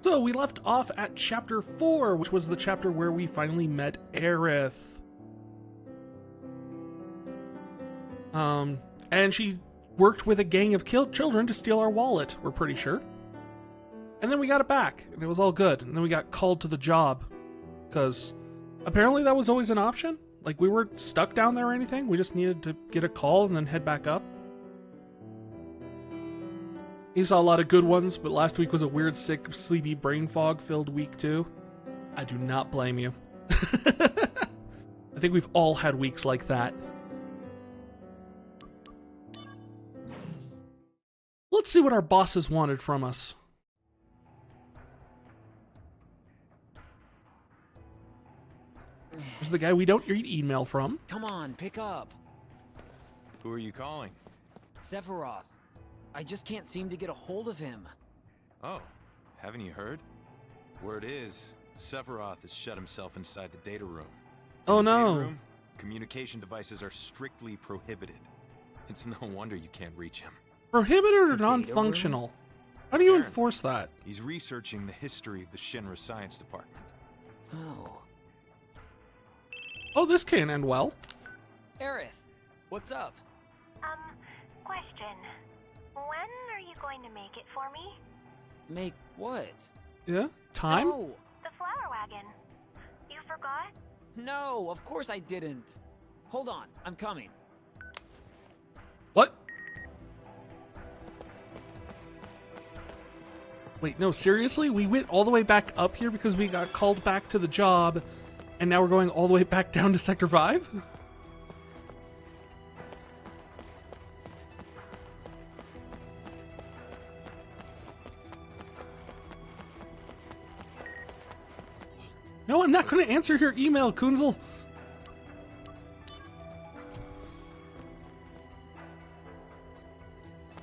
So we left off at chapter 4, which was the chapter where we finally met Aerith. And she worked with a gang of children to steal our wallet, we're pretty sure. And then we got it back, and it was all good. And then we got called to the job, because apparently that was always an option. Like, we weren't stuck down there or anything. We just needed to get a call and then head back up. He saw a lot of good ones, but last week was a weird, sick, sleepy, brain fog-filled week, too. I do not blame you. I think we've all had weeks like that. Let's see what our bosses wanted from us. There's the guy we don't read email from. Come on, pick up. Who are you calling? Sephiroth. I just can't seem to get a hold of him. Oh, haven't you heard? Word is, Sephiroth has shut himself inside the data room. Oh In the data no. room, communication devices are strictly prohibited. It's no wonder you can't reach him. Prohibited or The data non-functional? How do you Aaron. enforce that? He's researching the history of the Shinra Science Department. Oh. Oh, this can't end well. Aerith, what's up? Question. When are you going to make it for me? Make what? Yeah? Time? No! The flower wagon. You forgot? No, of course I didn't. Hold on, I'm coming. What? Wait, no, seriously? We went all the way back up here because we got called back to the job, and now we're going all the way back down to Sector 5? No, I'm not going to answer your email, Kunzel.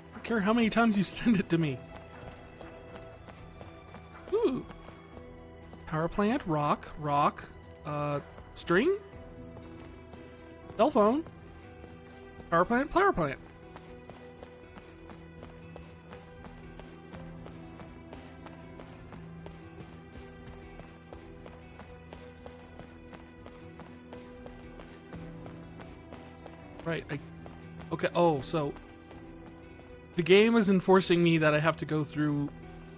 I don't care how many times you send it to me. Ooh. Power plant, rock, string? Cell phone. Power plant, power plant. Right, okay, oh, so the game is enforcing me that I have to go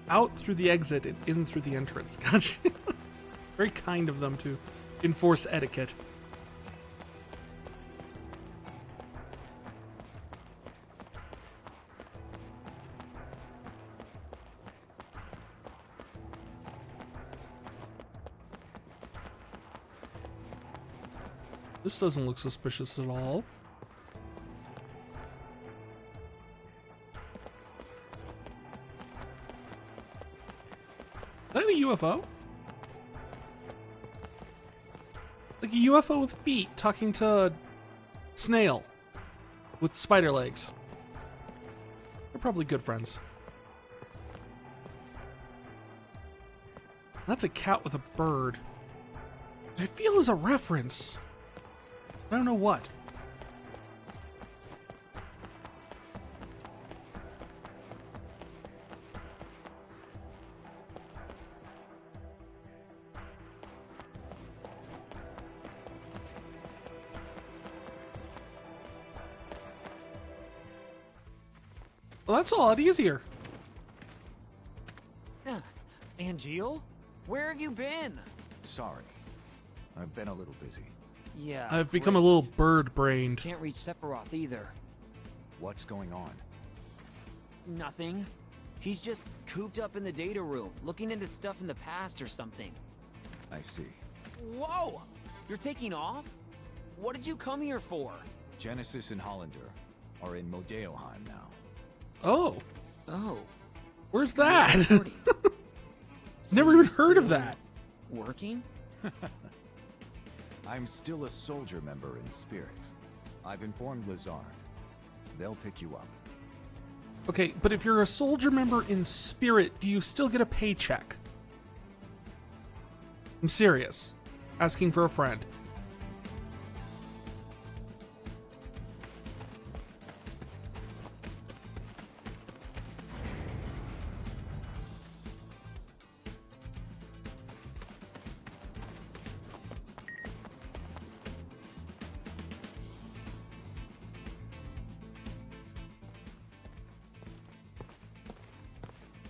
out through the exit and in through the entrance. Gotcha. Very kind of them to enforce etiquette. This doesn't look suspicious at all. Is that a UFO? Like a UFO with feet talking to a snail with spider legs. They're probably good friends. That's a cat with a bird. I feel as a reference. I don't know what. Well, that's a lot easier. Angeal? Where have you been? Sorry. I've been a little busy. Yeah. I've become a great. little bird-brained. Can't reach Sephiroth either. What's going on? Nothing. He's just cooped up in the data room, looking into stuff in the past or something. I see. Whoa! You're taking off? What did you come here for? Genesis and Hollander are in Modeoheim now. Oh, Oh. where's that? Party. So Never even you're heard of still that. Working? I'm still a soldier member in spirit. I've informed Lazarn. They'll pick you up. Okay, but if you're a soldier member in spirit, do you still get a paycheck? I'm serious. Asking for a friend.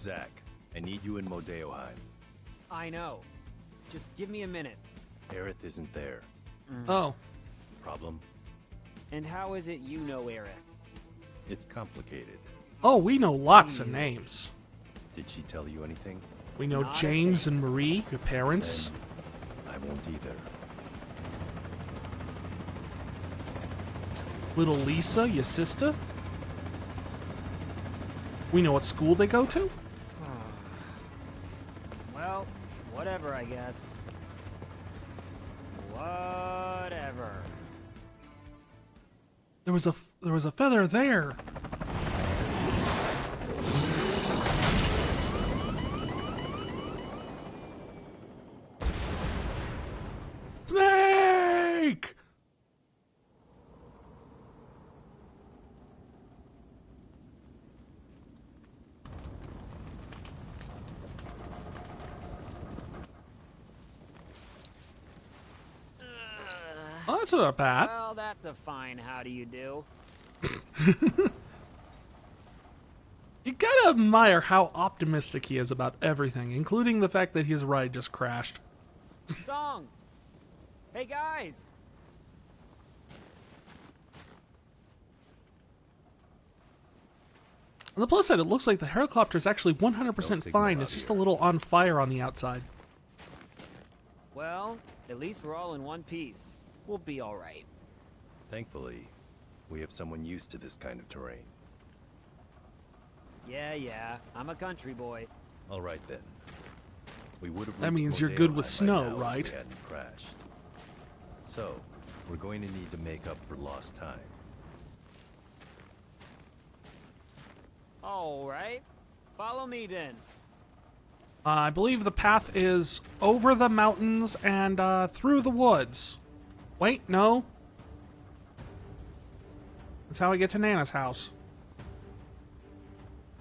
Zach, I need you in Modeoheim. I know. Just give me a minute. Aerith isn't there. Oh. Problem? And how is it you know Aerith? It's complicated. Oh, we know lots of names. Did she tell you anything? We know Not a James thing. and Marie, your parents. I won't either. Little Lisa, your sister. We know what school they go to. Well, whatever, I guess. Whatever. There was a feather there. Snake! Oh, that's not bad. Well, that's a fine how do you do. You gotta admire how optimistic he is about everything, including the fact that his ride just crashed. Song! Hey guys! On the plus side, it looks like the helicopter is actually 100% No signal fine. out It's just a here. little on fire on the outside. Well, at least we're all in one piece. We'll be alright. Thankfully, we have someone used to this kind of terrain. Yeah, I'm a country boy. All right then. We would have That reached means you're good with Modeoheim by snow, now if right? we hadn't crashed. So, we're going to need to make up for lost time. Alright. Follow me then. I believe the path is over the mountains and through the woods. Wait, no. That's how I get to Nana's house.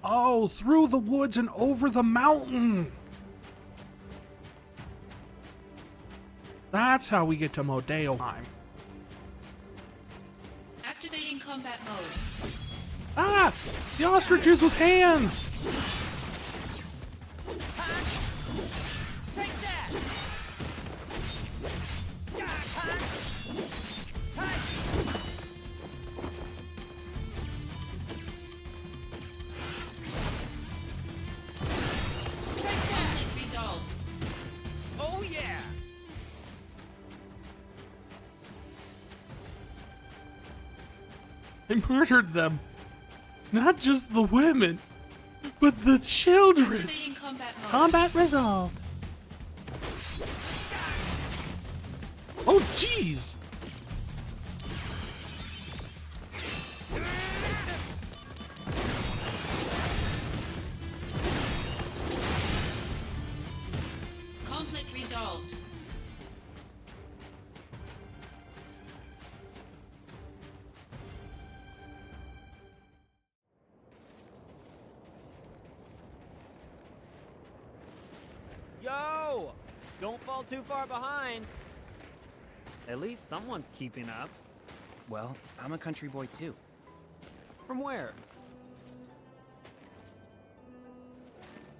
Oh, through the woods and over the mountain. That's how we get to Modeoheim. Activating combat mode. Ah! The ostriches with hands! Take that! Conflict resolved. Oh yeah! I murdered them. Not just the women, but the children. Activating combat mode. Combat resolved. Oh, jeez. Conflict resolved. Yo! Don't fall too far behind. At least someone's keeping up. Well, I'm a country boy too. From where?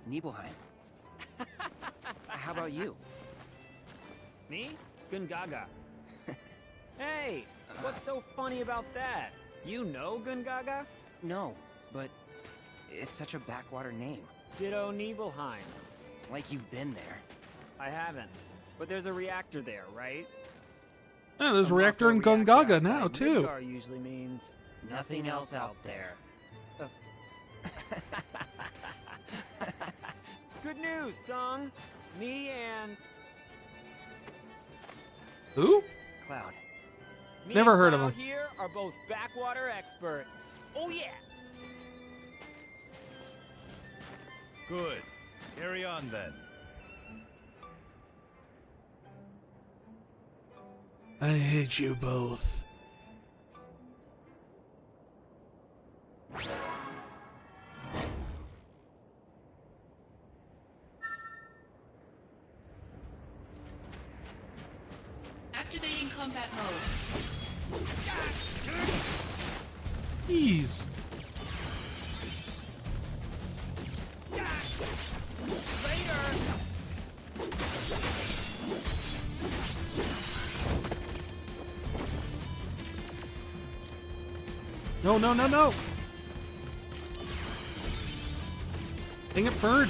Nibelheim. How about you? Me? Gungaga. Hey! What's so funny about that? You know Gungaga? No, but it's such a backwater name. Ditto Nibelheim. Like you've been there. I haven't. But there's a reactor there, right? Yeah, there's a Mako reactor in reactor Gungaga now, outside too. Midgar usually means Nothing else out there. Good news, Sung. Me and Who? Cloud. me Never and heard of Cloud him. Here are both backwater experts. Oh yeah. Good. Carry on then. I hate you both. Activating combat mode. Jeez. No, no, no, no! Dang it, bird!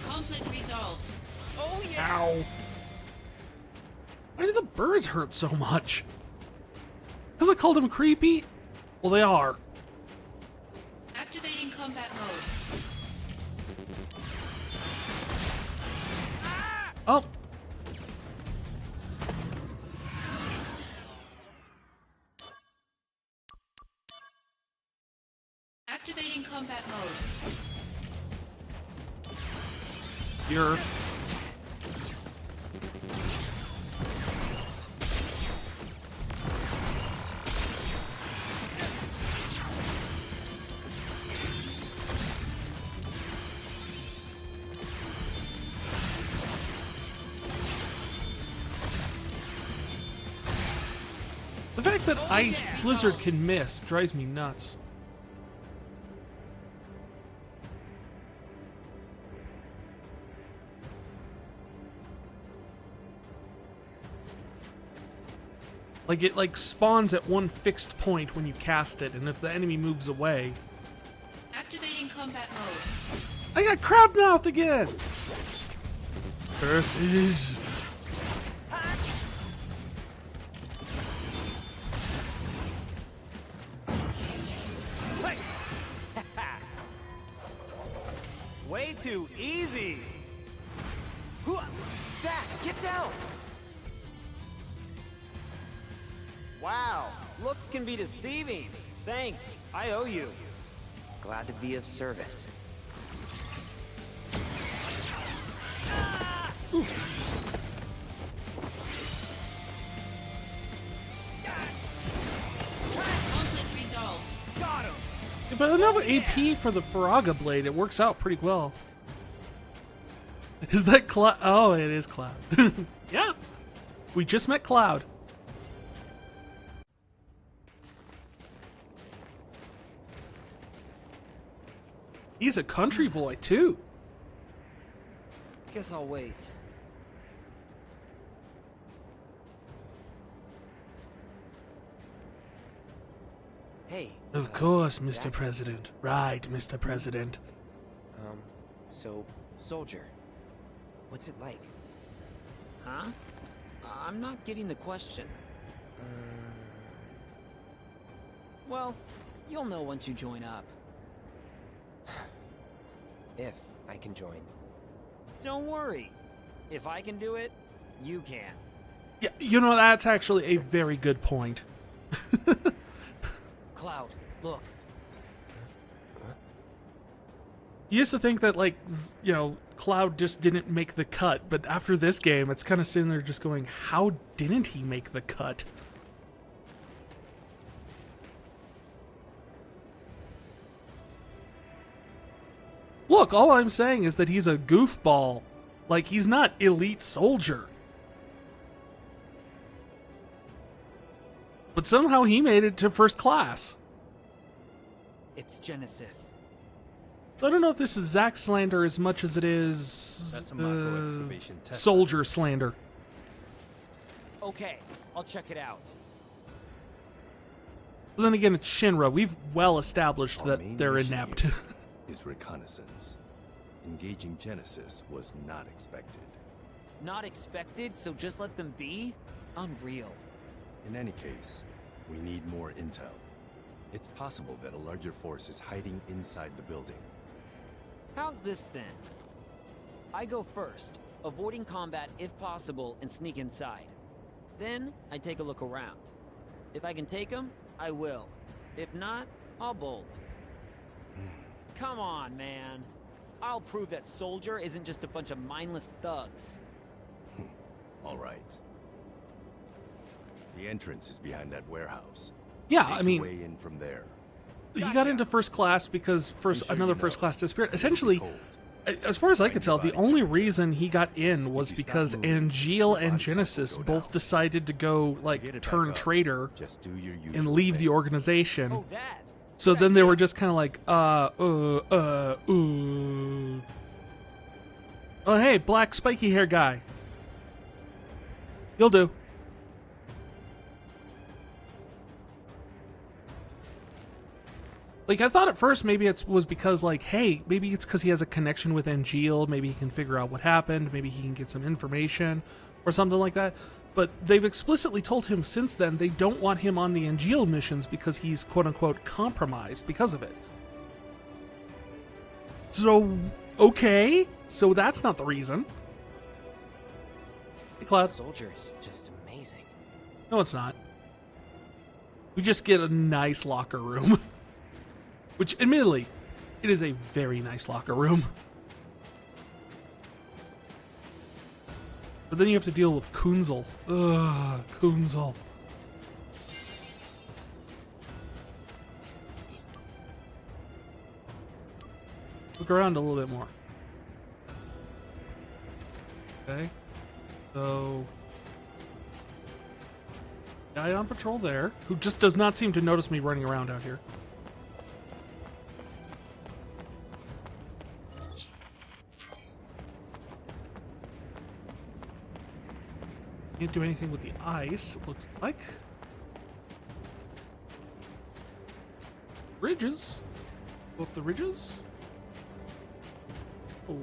Conflict resolved. Ow! Why do the birds hurt so much? Because I called them creepy? Well, they are. Activating combat mode. Oh! Activating combat mode. You're... The fact that Ice Blizzard can miss drives me nuts. Like, it like spawns at one fixed point when you cast it, and if the enemy moves away... Activating combat mode. I got crab-mouthed again! Curses! Way too easy. Zack, get down. Wow, looks can be deceiving. Thanks, I owe you. Glad to be of service. Conflict resolved. Got him. If I have enough AP for the Faraga blade, it works out pretty well. Is that Cloud? Oh, it is Cloud. Yeah. We just met Cloud. He's a country boy, too. Guess I'll wait. Hey. Of course, Mr. Zack? President. Right, Mr. President. So, soldier. What's it like? Huh? I'm not getting the question. Well, you'll know once you join up. If I can join. Don't worry. If I can do it, you can. Yeah, you know, that's actually a very good point. Cloud, look. You used to think that, like, you know, Cloud just didn't make the cut, but after this game, it's kind of sitting there just going, how didn't he make the cut? Look, all I'm saying is that he's a goofball. Like, he's not elite soldier. But somehow he made it to first class. It's Genesis. So I don't know if this is Zack slander as much as it is That's a Mako excavation test. soldier slander. Okay, I'll check it out. But then again, it's Shinra. We've well established Our that main they're mission inept. here is reconnaissance. Engaging Genesis was not expected. Not expected, so just let them be? Unreal. In any case, we need more intel. It's possible that a larger force is hiding inside the building. How's this then? I go first, avoiding combat if possible and sneak inside. Then, I take a look around. If I can take them, I will. If not, I'll bolt. Come on, man. I'll prove that Soldier isn't just a bunch of mindless thugs. All right. The entrance is behind that warehouse. Yeah, Make I your mean, way in from there. he got into first class because I'm sure another you know. first class disappeared. It'll be Essentially, cold. as far as I Find could your tell, the body only temperature. reason he got in was If you stop because moving, Angeal your and body temp will Genesis go both down. decided to go, To like, get it back turn up, traitor Just do your usual and leave thing. the organization. Oh, that! So then they were just kind of like, Oh, hey, black spiky hair guy. You'll do. Like, I thought at first maybe it was because, like, hey, maybe it's because he has a connection with Angeal. Maybe he can figure out what happened. Maybe he can get some information or something like that. But they've explicitly told him since then they don't want him on the Angeal missions because he's quote-unquote compromised because of it. So, okay. So that's not the reason. Hey, Cloud. Soldier is just amazing. No, it's not. We just get a nice locker room. Which, admittedly, it is a very nice locker room. But then you have to deal with Kunzel. Ugh, Kunzel. Look around a little bit more. Okay. So... guy on patrol there, who just does not seem to notice me running around out here. Can't do anything with the ice, it looks like. Ridges? Go up the ridges? Oh.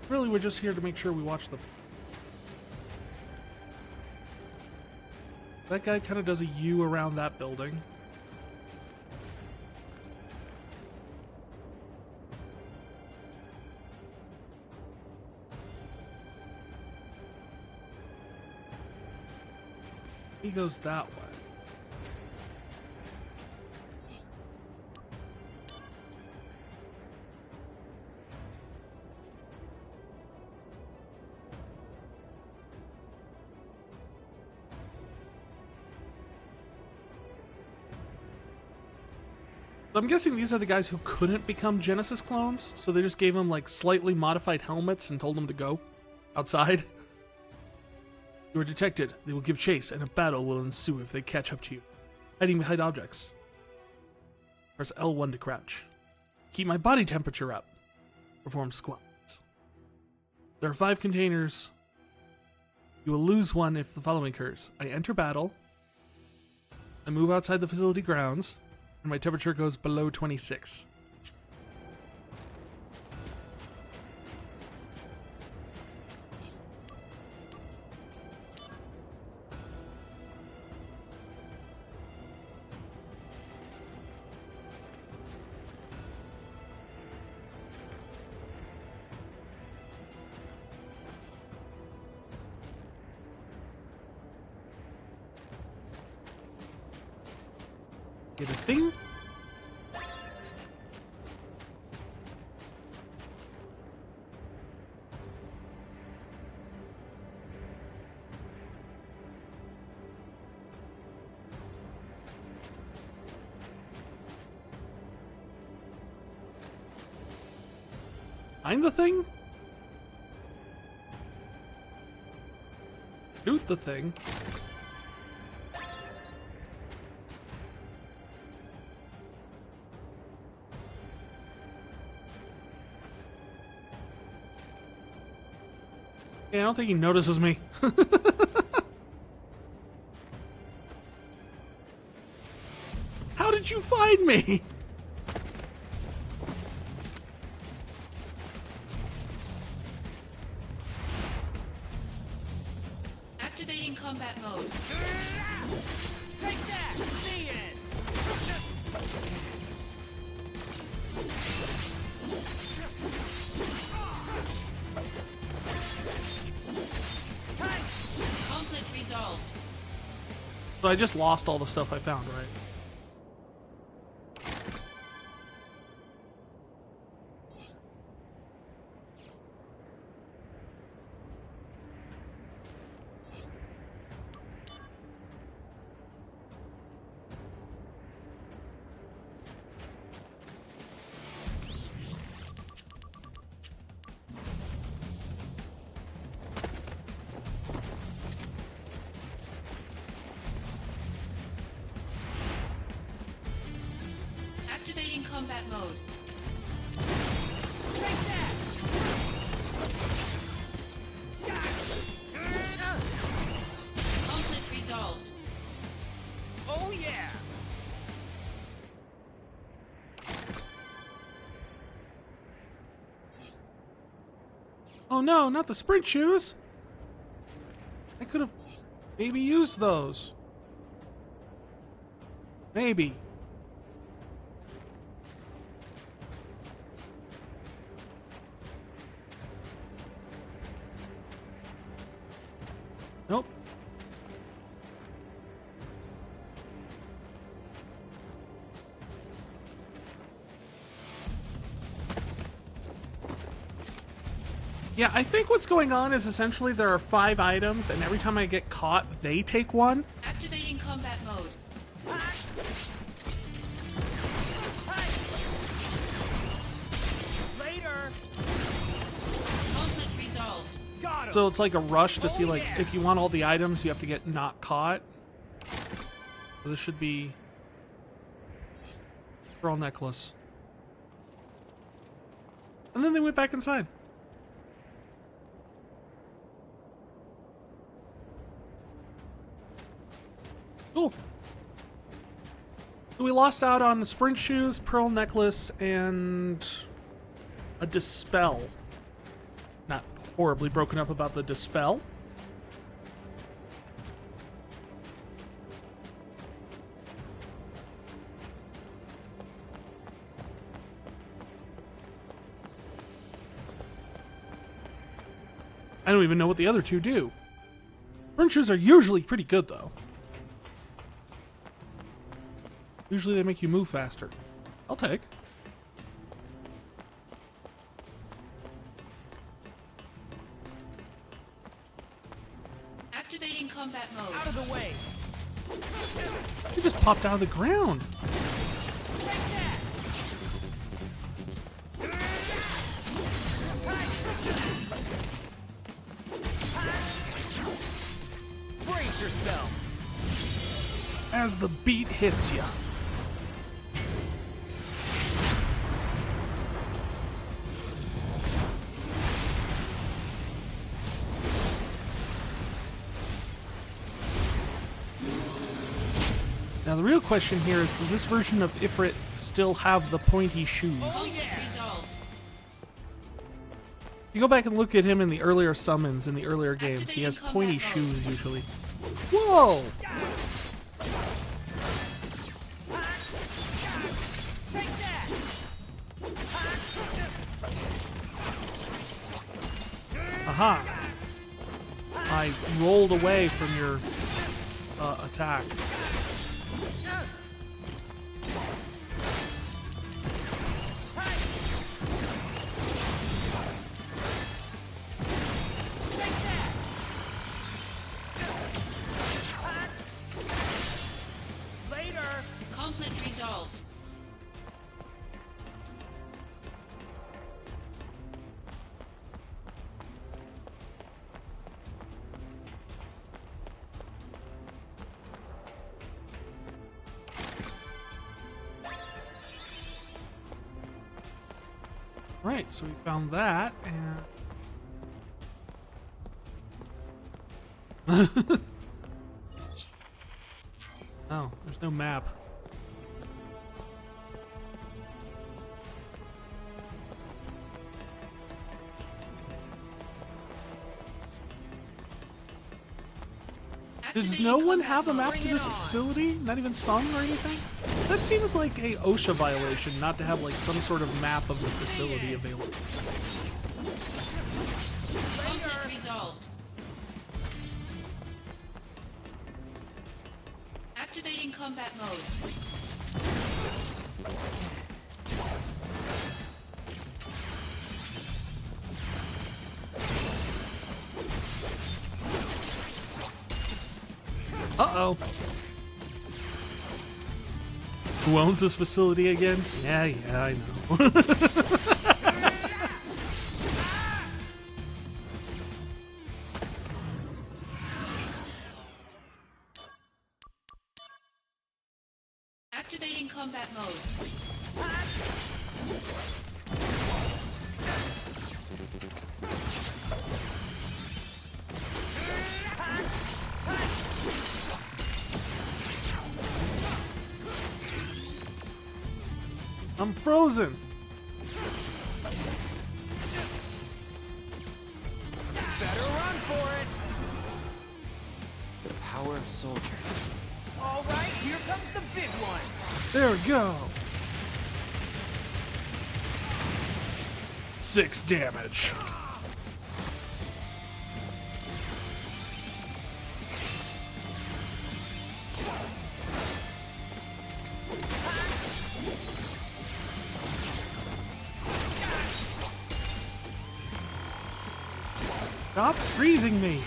Really, we're just here to make sure we watch them. That guy kind of does a U around that building. He goes that way. So I'm guessing these are the guys who couldn't become Genesis clones, so they just gave them like slightly modified helmets and told them to go outside. You are detected. They will give chase, and a battle will ensue if they catch up to you. Hiding behind objects. Press L1 to crouch. Keep my body temperature up. Perform squats. There are 5 containers. You will lose one if the following occurs. I enter battle. I move outside the facility grounds, and my temperature goes below 26. Get a thing. Find the thing? Shoot the thing. Yeah, I don't think he notices me. How did you find me? Activating combat mode. Take that! See it! Conflict resolved. So I just lost all the stuff I found, right? combat mode. Conflict resolved. Oh yeah! Oh no, not the sprint shoes! I could have maybe used those. Maybe. Nope. Yeah, I think what's going on is essentially there are 5 items, and every time I get caught, they take one. Activating combat mode. Later! Conflict resolved. Got him! So it's like a rush to see, Oh, like, yeah. if you want all the items, you have to get not caught. So this should be pearl necklace. And then they went back inside. Cool. So we lost out on the sprint shoes, pearl necklace, and a dispel. Not horribly broken up about the dispel. I don't even know what the other two do. Sprint shoes are usually pretty good, though. Usually they make you move faster. I'll take. Activating combat mode. Out of the way! You just popped out of the ground. Brace yourself! As the beat hits you. Now the real question here is, does this version of Ifrit still have the pointy shoes? Conflict resolved. You go back and look at him in the earlier summons in the earlier games. He has Activating pointy combat mode. shoes usually. Whoa! Take that! Aha! I rolled away from your attack. Later! Conflict resolved. Right, so we found that, and... oh, there's no map. Does Activating no one combat have a mode. map to this facility? Not even sung or anything? That seems like a OSHA violation not to have like some sort of map of the facility available. Conflict resolved. Activating combat mode. Uh-oh. Who owns this facility again? Yeah, I know. Activating combat mode. I'm frozen. Better run for it! The power of soldier. All right, here comes the big one! There we go. 6 damage. Stop freezing me. You're in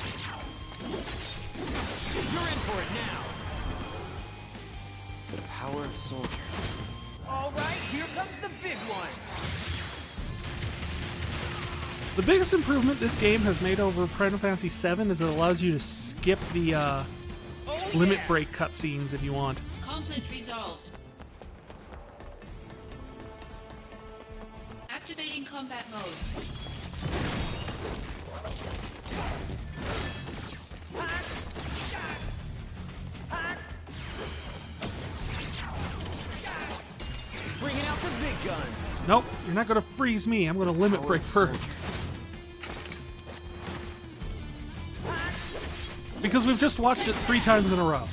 for it now! The power of soldier. All right, here comes the big one! The biggest improvement this game has made over Final Fantasy VII is it allows you to skip the limit break cutscenes if you want. Conflict resolved. Activating combat mode. Bringing out the big guns! Nope, you're not gonna freeze me. I'm gonna limit break first. Because we've just watched it 3 times in a row.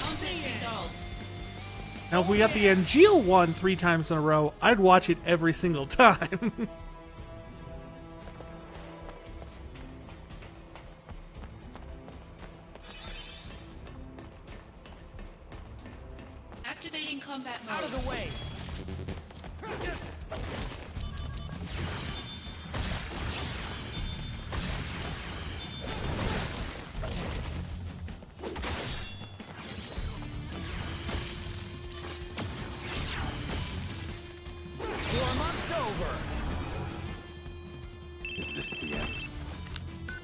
Conflict resolved. Now, if we got the Angeal one 3 times in a row, I'd watch it every single time. Activating combat mode. Out of the way! Warm-up's over! Is this the end?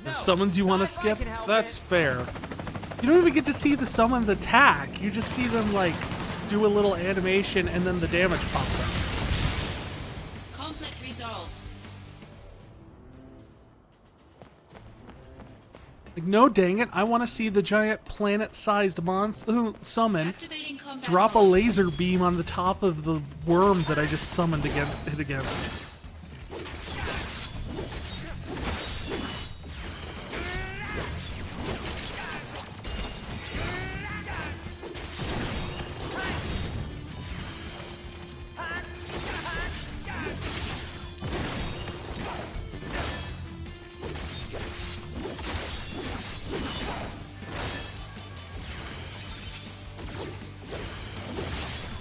No, Summons you want to not if I skip? can help That's it. fair. You don't even get to see the summons attack. You just see them, like, do a little animation and then the damage pops up. Conflict resolved. Like, no, dang it. I want to see the giant planet-sized summon Activating combat drop a mode. laser beam on the top of the worm that I just summoned hit against.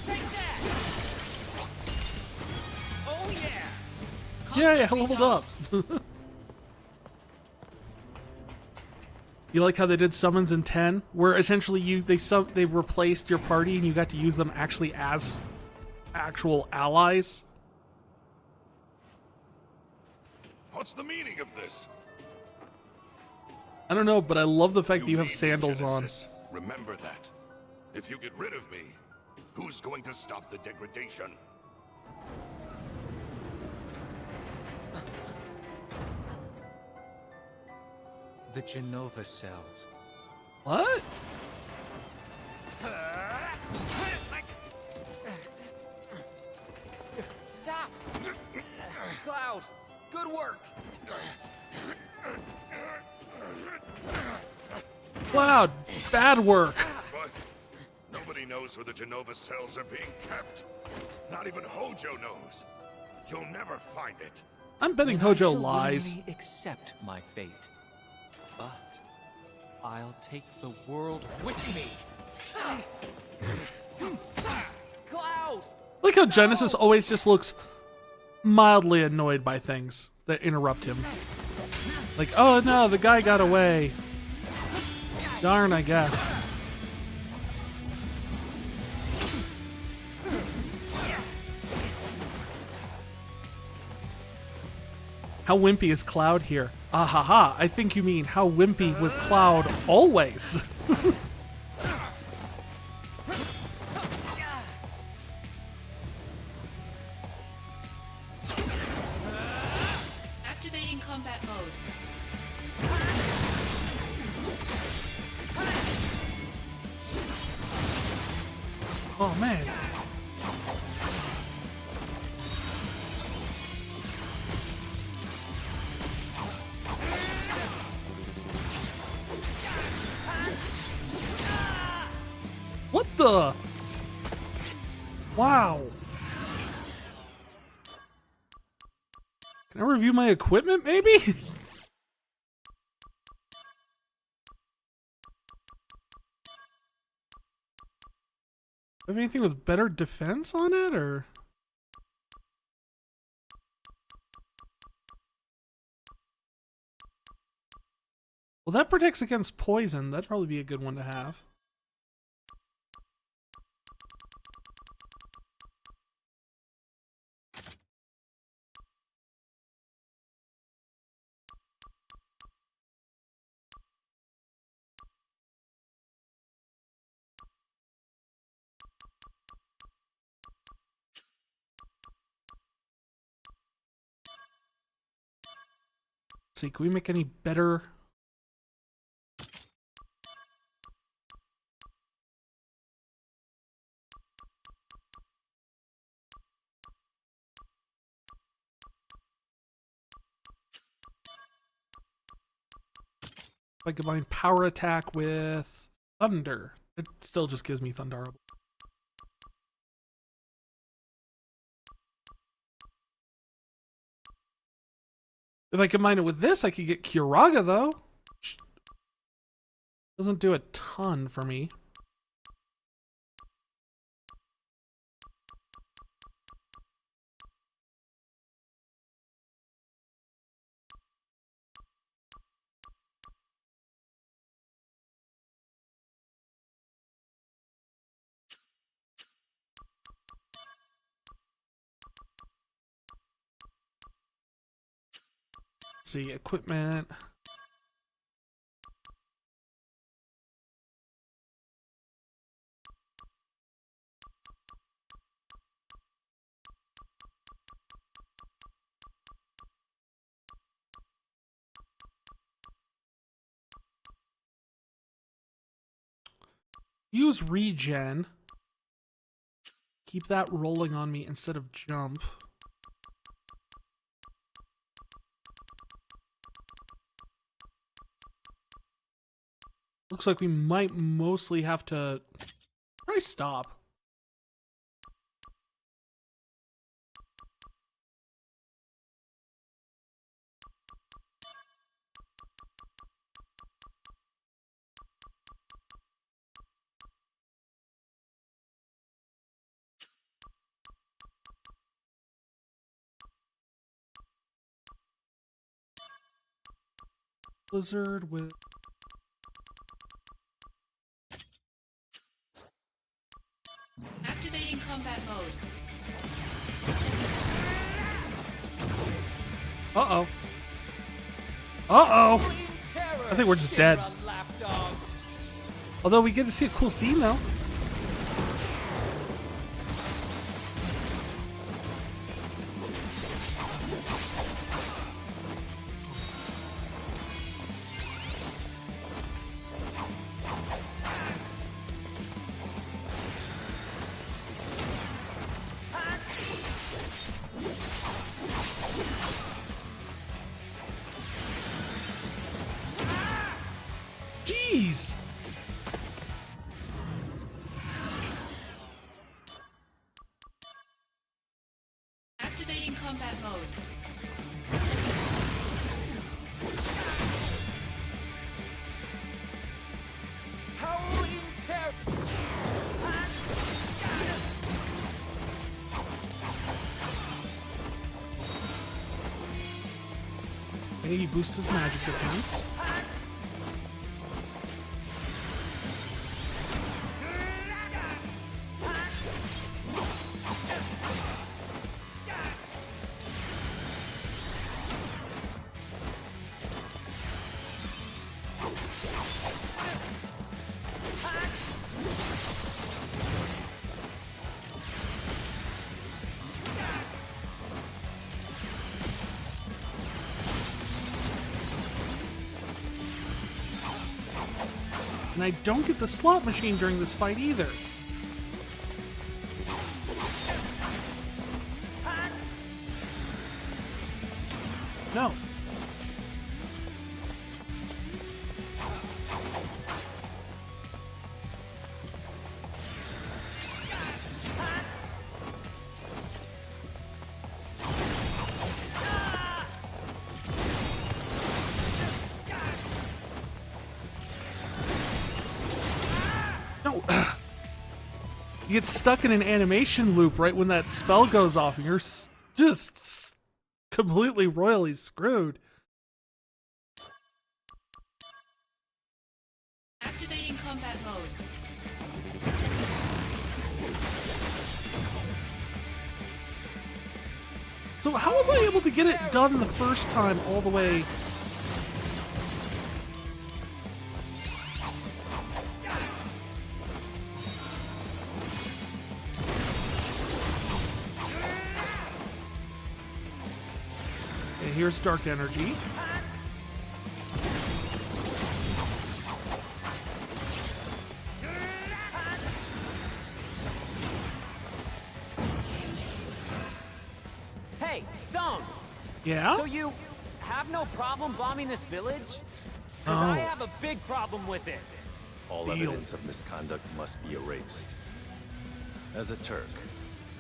Take that! Oh yeah! Yeah, Conflict leveled up. resolved. You like how they did summons in 10, where essentially they replaced your party and you got to use them actually as actual allies. What's the meaning of this? I don't know, but I love the fact that you have need sandals on. Genesis. Remember that. If you get rid of me, who's going to stop the degradation? The Genova cells. What? Stop! Cloud, good work! Cloud, bad work. But nobody knows where the Genova cells are being kept. Not even Hojo knows. You'll never find it. I'm betting And Hojo I shall lies. willingly accept my fate, but I'll take the world with me. Cloud! Like how Genesis always just looks mildly annoyed by things that interrupt him. Like, oh no, the guy got away. Darn, I guess. How wimpy is Cloud here? Ah ha ha, I think you mean how wimpy was Cloud always. Activating combat mode. Oh man. What the? Wow. Can I review my equipment, maybe? Have anything with better defense on it, or? Well, that protects against poison. That'd probably be a good one to have. Let's see, can we make any better? If I combine power attack with thunder, it still just gives me Thunderable. If I combine it with this, I could get Curaga, though. Which doesn't do a ton for me. Let's see, equipment. Use regen. Keep that rolling on me instead of jump. Looks like we might mostly have to try stop. Blizzard with Activating combat mode. Uh-oh. Uh-oh! I think we're just dead. Although we get to see a cool scene, though. Jeez! Activating combat mode. Howling terror! Okay, he boosts his magic defense. And I don't get the slot machine during this fight either. No. No. You get stuck in an animation loop right when that spell goes off, and you're just completely royally screwed. Activating combat mode. So how was I able to get it done the first time all the way? Okay, here's dark energy. Hey, Zone! Yeah? So you have no problem bombing this village? Because Oh. I have a big problem with it. All Deal. evidence of misconduct must be erased. As a Turk,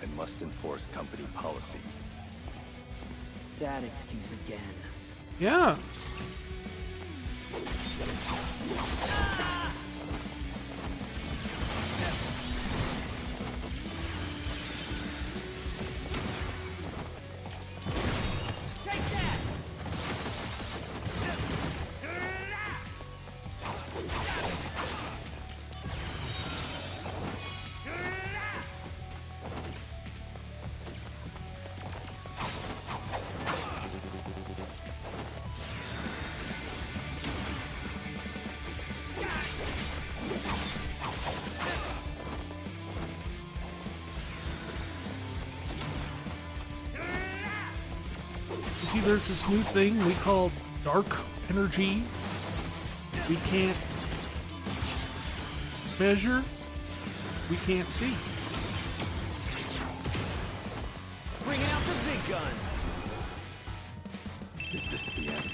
I must enforce company policy. That excuse again. Yeah. Take that! You see, there's this new thing we call dark energy. We can't measure. We can't see. Bring out the big guns! Is this the end?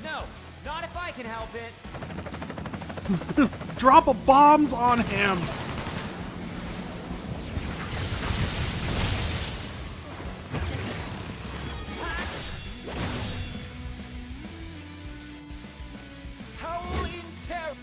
No, not if I can help it. Drop a bombs on him. Howling terror!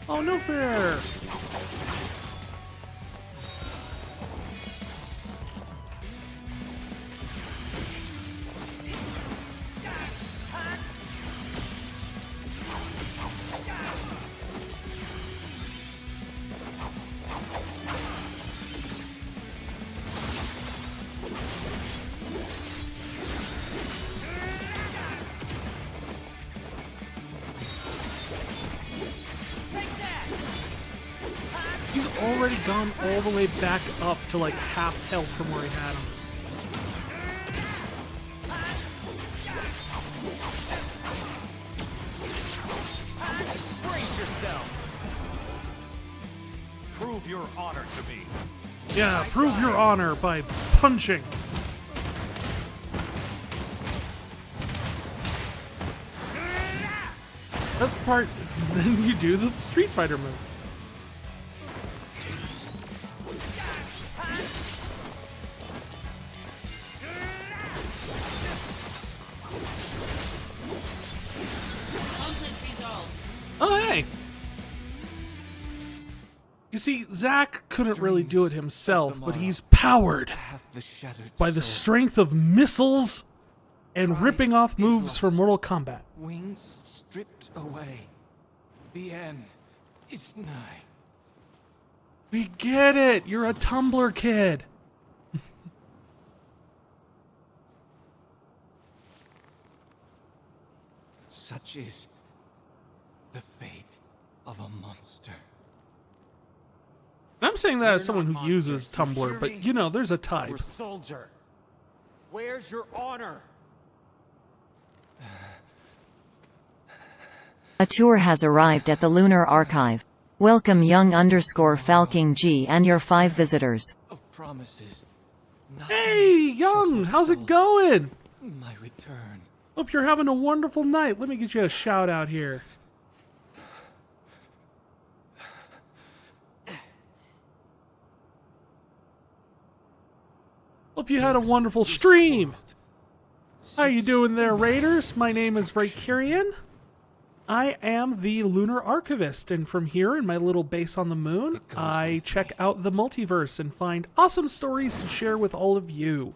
Oh, no fair. He's already gone all the way back up to like half health from where he had him. Brace yourself! Prove your honor to me. Yeah, prove your honor by punching. That's the part, then you do the Street Fighter move. Conflict resolved. Oh, hey! You see, Zack couldn't really do it himself, but he's powered by the strength of missiles and ripping off moves from Mortal Kombat. Wings stripped away. The end is nigh. We get it! You're a Tumblr kid! Such is the fate of a monster. I'm saying that as We're someone not who uses monsters, you hear Tumblr, but me? you know, there's a type. We're soldier. Where's your honor? A tour has arrived at the Lunar Archive. Welcome young Falking G and your 5 visitors. Of promises. Hey, Young! How's it going? My return. Hope you're having a wonderful night. Let me get you a shout out here. Hope you had a wonderful stream. How you doing there, Raiders? My name is Valkyrian. I am the Lunar Archivist, and from here in my little base on the moon, I check out the multiverse and find awesome stories to share with all of you.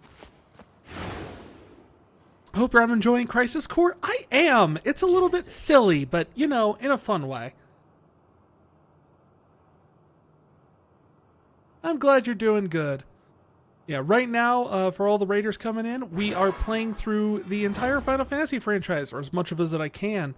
Hope I'm enjoying Crisis Core. I am. It's a little bit silly, but, you know, in a fun way. I'm glad you're doing good. Yeah, right now, for all the Raiders coming in, we are playing through the entire Final Fantasy franchise, or as much of it as I can.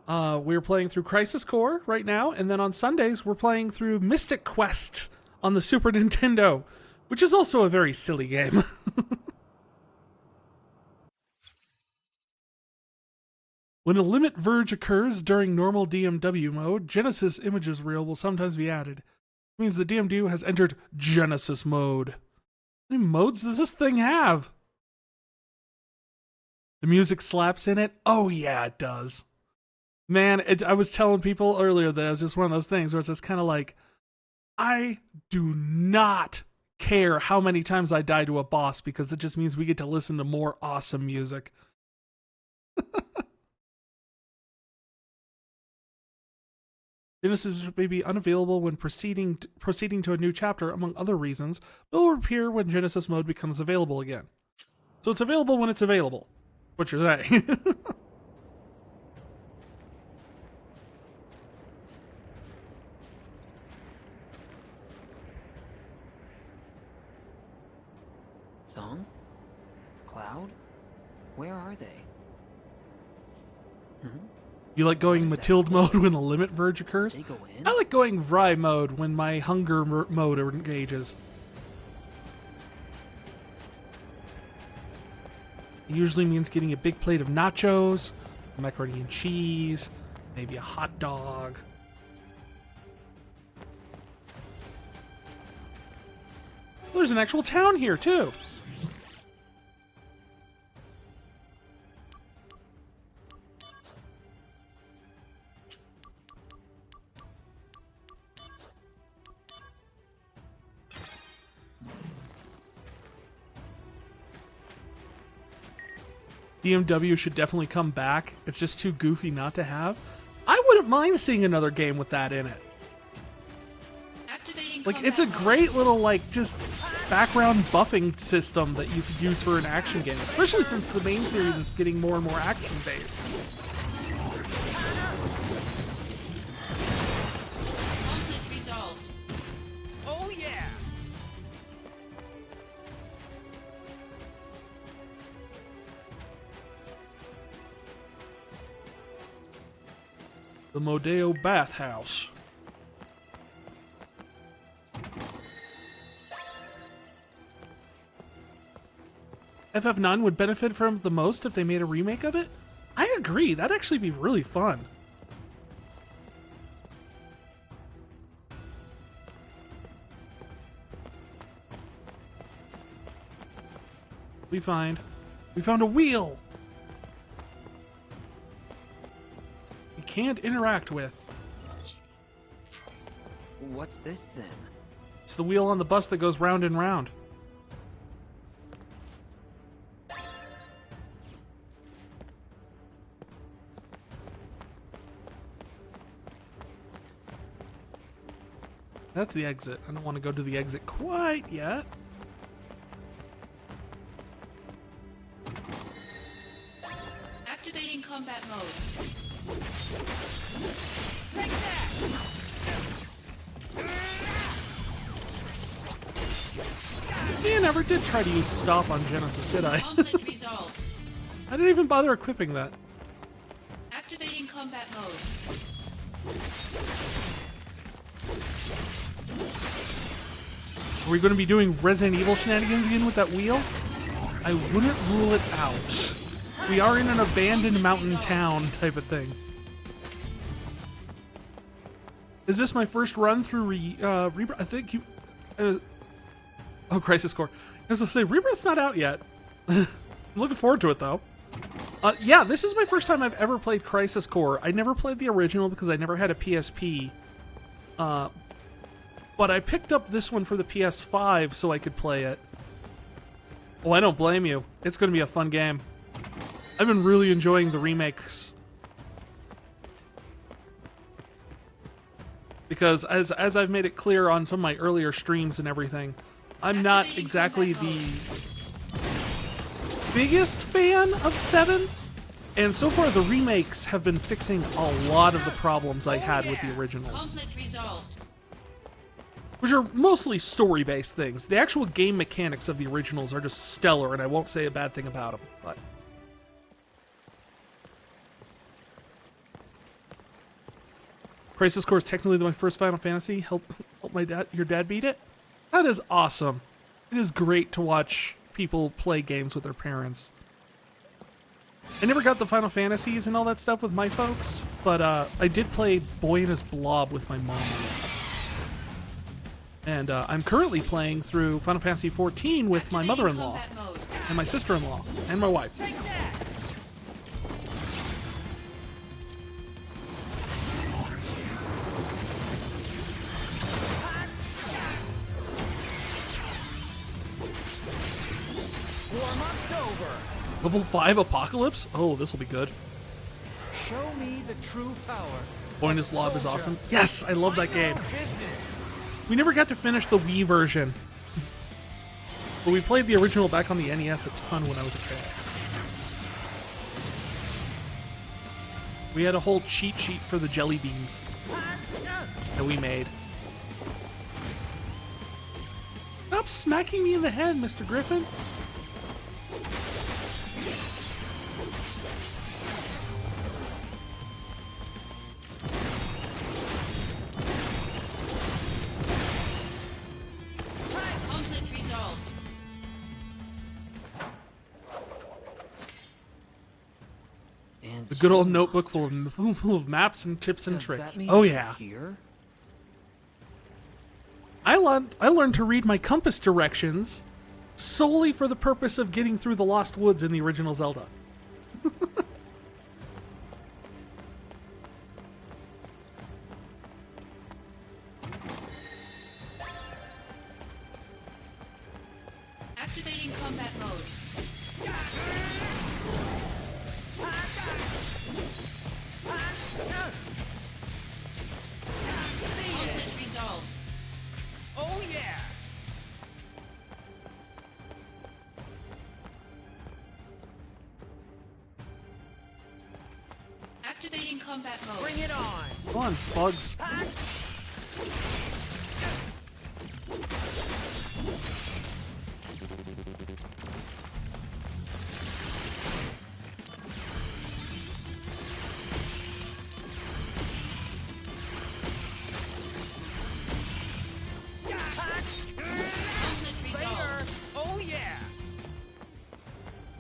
We're playing through Crisis Core right now, and then on Sundays, we're playing through Mystic Quest on the Super Nintendo, which is also a very silly game. When a limit verge occurs during normal DMW mode, Genesis images reel will sometimes be added. It means the DMW has entered Genesis mode. How many modes does this thing have? The music slaps in it? Oh yeah, it does. Man, I was telling people earlier that it was just one of those things where it's just kind of like, I do not care how many times I die to a boss because it just means we get to listen to more awesome music. Genesis may be unavailable when proceeding to a new chapter, among other reasons, but will appear when Genesis mode becomes available again. So it's available when it's available. What you're saying. Song? Cloud? Where are they? You like going Matilde mode when a limit verge occurs? They go in? I like going Vry mode when my hunger mode engages. It usually means getting a big plate of nachos, macaroni and cheese, maybe a hot dog. There's an actual town here, too. DMW should definitely come back. It's just too goofy not to have. I wouldn't mind seeing another game with that in it. Like, it's a great little, like, just background buffing system that you could use for an action game, especially since the main series is getting more and more action-based. Conflict resolved. Oh yeah! The Modeo Bathhouse. FF9 would benefit from the most if they made a remake of it? I agree, that'd actually be really fun. We found a wheel! We can't interact with. What's this then? It's the wheel on the bus that goes round and round. That's the exit. I don't want to go to the exit quite yet. Activating combat mode. Take that! never did try to use stop on Genesis, did I? Conflict resolved. I didn't even bother equipping that. Activating combat mode. Are we going to be doing Resident Evil shenanigans again with that wheel? I wouldn't rule it out. We are in an abandoned mountain town type of thing. Is this my first run through Rebirth? I think you... oh, Crisis Core. I was going to say, Rebirth's not out yet. I'm looking forward to it, though. Yeah, this is my first time I've ever played Crisis Core. I never played the original because I never had a PSP. But I picked up this one for the PS5 so I could play it. Oh, I don't blame you. It's going to be a fun game. I've been really enjoying the remakes. Because as I've made it clear on some of my earlier streams and everything, I'm not exactly the biggest fan of 7. And so far the remakes have been fixing a lot of the problems I had with the originals. Conflict resolved. Which are mostly story-based things. The actual game mechanics of the originals are just stellar, and I won't say a bad thing about them. But Crisis Core is technically my first Final Fantasy. Help your dad beat it? That is awesome. It is great to watch people play games with their parents. I never got the Final Fantasies and all that stuff with my folks, but I did play Boy and His Blob with my mom. And I'm currently playing through Final Fantasy XIV with my mother-in-law and my sister-in-law and my wife. Warm-up's over. Level 5 Apocalypse? Oh, this will be good. Show me the true power. Boy and His Blob is awesome. Yes, I love that game. We never got to finish the Wii version. But we played the original back on the NES a ton when I was a kid. We had a whole cheat sheet for the jelly beans that we made. Stop smacking me in the head, Mr. Griffin. The good old notebook full of maps and tips and tricks. Oh yeah. I learned to read my compass directions solely for the purpose of getting through the Lost Woods in the original Zelda. Activating combat mode. Conflict resolved. Oh yeah! Activating combat mode. Bring it on! Come on, bugs.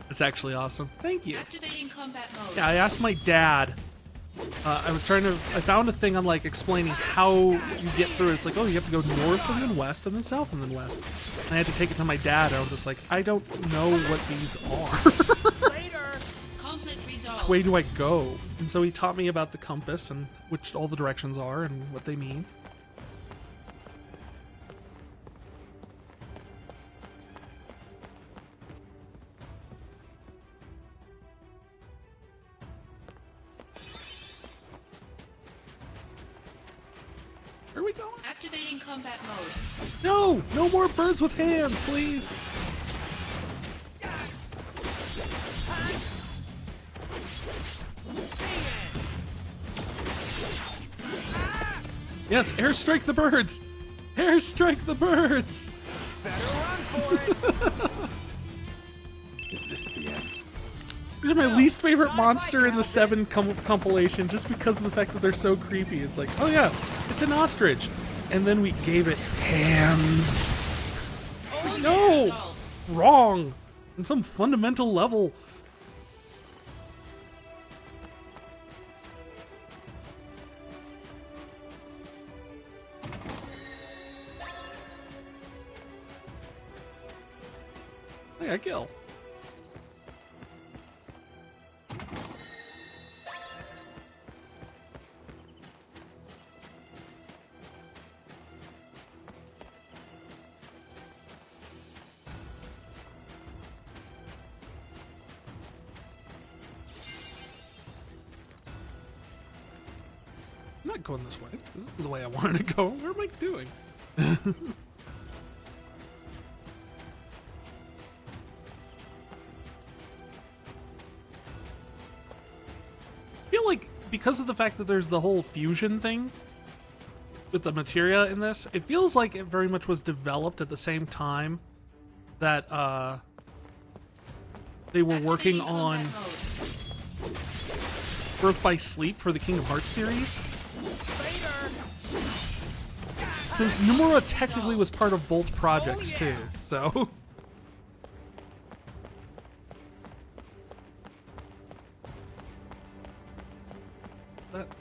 It's actually awesome. Thank you. Activating combat mode. Yeah, I asked my dad. I found a thing on like explaining how you get through it. It's like, oh, you have to go north and then west and then south and then west. And I had to take it to my dad. I was just like, I don't know what these are. Later. Conflict resolved. Which way do I go? And so he taught me about the compass and which all the directions are and what they mean. Where are we going? Activating combat mode. No! No more birds with hands, please! Yes, airstrike the birds! Airstrike the birds! Better run for it! Is this the end? These are my least favorite monster in the 7 compilation, just because of the fact that they're so creepy. It's like, oh yeah, it's an ostrich. And then we gave it hands. No! Wrong! On some fundamental level. Hey, I kill. I'm not going this way. This is the way I wanted to go. Where am I doing? I feel like because of the fact that there's the whole fusion thing with the materia in this, it feels like it very much was developed at the same time that they were working on Birth by Sleep for the Kingdom Hearts series. Since Nomura technically was part of both projects too, so.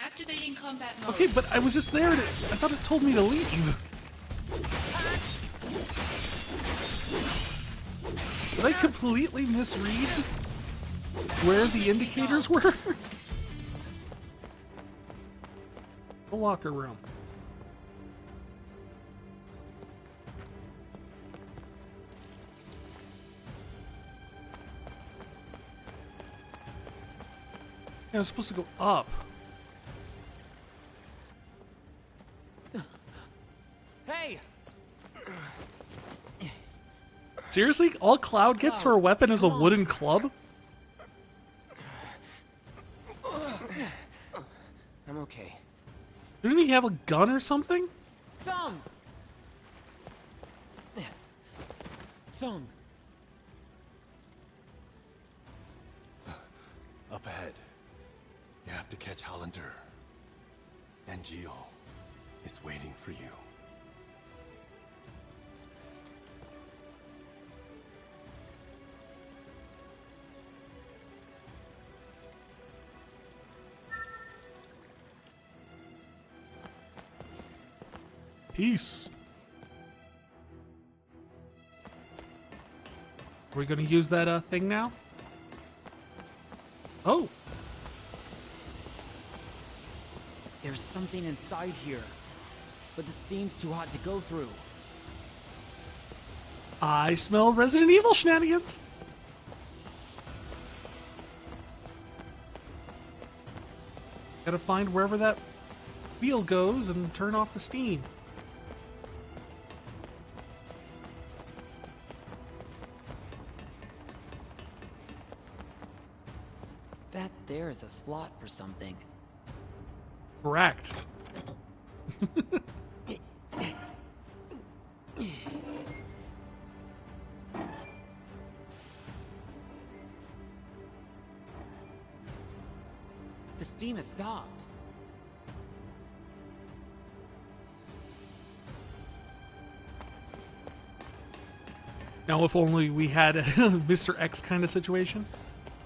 Activating combat mode. Okay, but I was just there. I thought it told me to leave. Did I completely misread where the indicators were? The locker room. Yeah, I was supposed to go up. Hey! Seriously? All Cloud gets for a weapon is a wooden club? I'm okay. Didn't he have a gun or something? Song! Song! Up ahead. You have to catch Hollander. And Gio is waiting for you. Peace. Are we going to use that thing now? Oh. There's something inside here, but the steam's too hot to go through. I smell Resident Evil shenanigans. Gotta find wherever that wheel goes and turn off the steam. That there is a slot for something. Correct. The steam has stopped. Now, if only we had a Mr. X kind of situation.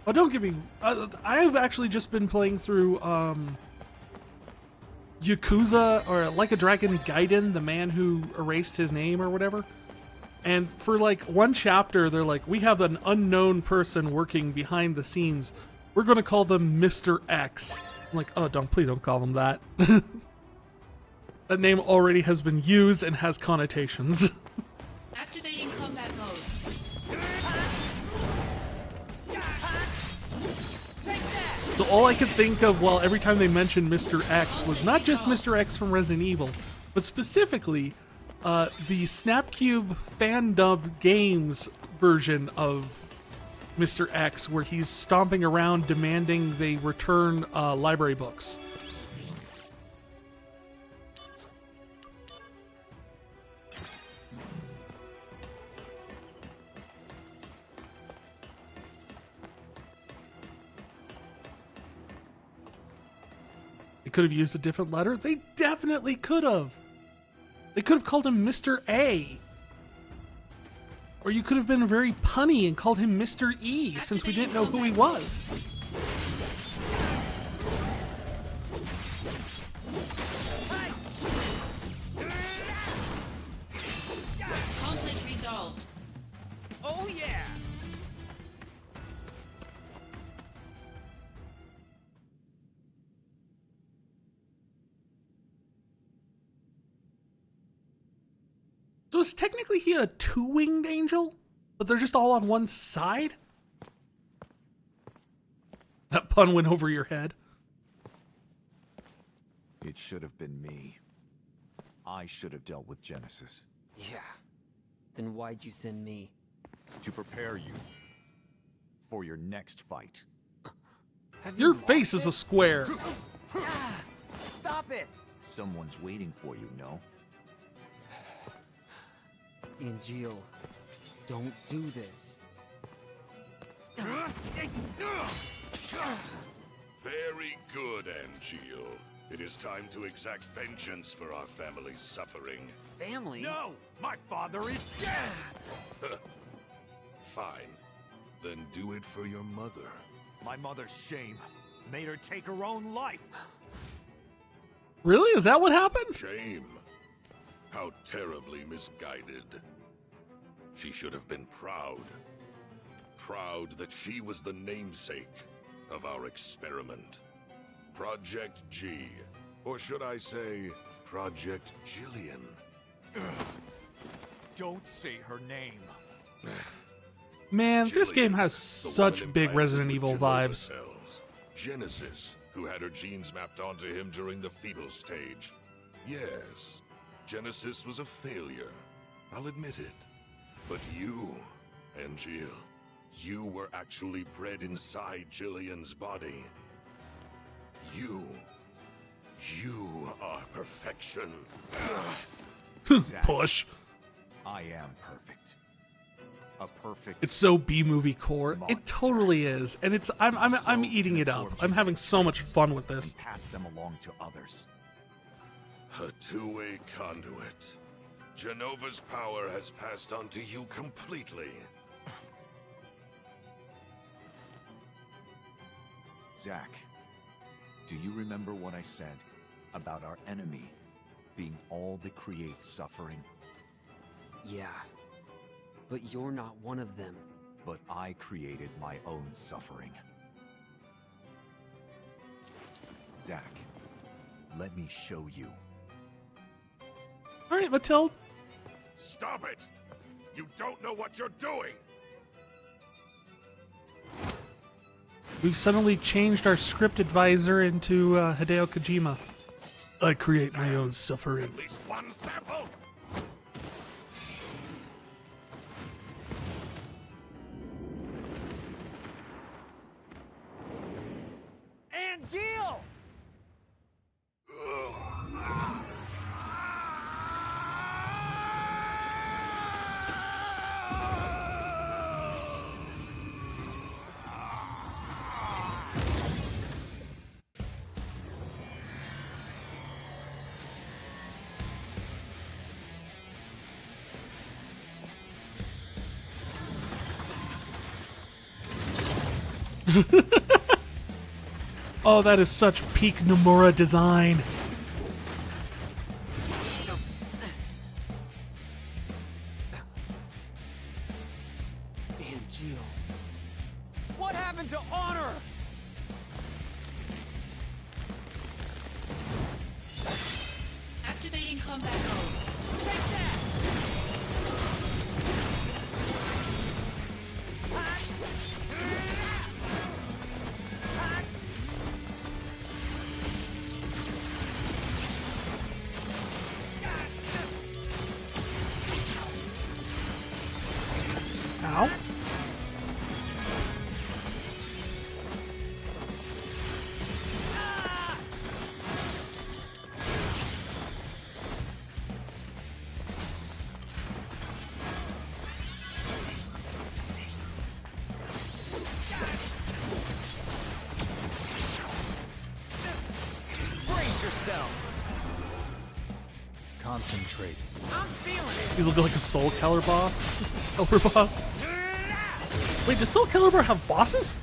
Oh, don't get me. I've actually just been playing through Yakuza, or Like a Dragon Gaiden, the man who erased his name or whatever. And for like one chapter, they're like, we have an unknown person working behind the scenes. We're going to call them Mr. X. I'm like, oh, please don't call them that. That name already has been used and has connotations. Activating combat mode. So all I could think of, well, every time they mentioned Mr. X was not just Mr. X from Resident Evil, but specifically the Snapcube Fandub Games version of Mr. X, where he's stomping around demanding they return library books. could have used a different letter. They definitely could have. They could have called him Mr. A. Or you could have been very punny and called him Mr. E, since we didn't know who he was. Conflict resolved. Oh yeah! So is technically he a two-winged angel? But they're just all on one side? That pun went over your head. It should have been me. I should have dealt with Genesis. Yeah. Then why'd you send me? To prepare you for your next fight. Your face is a square. Stop it! Someone's waiting for you, no? Angeal, don't do this. Very good, Angeal. It is time to exact vengeance for our family's suffering. Family? No! My father is dead! Fine. Then do it for your mother. My mother's shame made her take her own life. Really? Is that what happened? Shame. How terribly misguided. She should have been proud. Proud that she was the namesake of our experiment. Project G. Or should I say, Project Jillian? Don't say her name. Man, this game has The such woman big implanted Resident with Evil Genova vibes. cells. Genesis, who had her genes mapped onto him during the fetal stage. Yes, Genesis was a failure. I'll admit it. But you, Angeal, you were actually bred inside Jillian's body. You are perfection. Push. I am perfect. A perfect. It's so B-movie core. It totally is, and it's I'm eating it up. I'm having so much fun with this. And pass them along to others. A two-way conduit. Genova's power has passed on to you completely. Zack, do you remember what I said about our enemy being all that creates suffering? Yeah. But you're not one of them. But I created my own suffering. Zack, let me show you. All right, Matilde. Stop it! You don't know what you're doing! We've suddenly changed our script advisor into Hideo Kojima. I create my own suffering. At least one sample? Angeal! Oh, that is such peak Nomura design. Angeal. What happened to honor? Activating combat mode. Take that! Ow. Concentrate. I'm feeling it. He's looking like a Soul Calibur boss. Calibur boss. Wait, does Soul Calibur have bosses?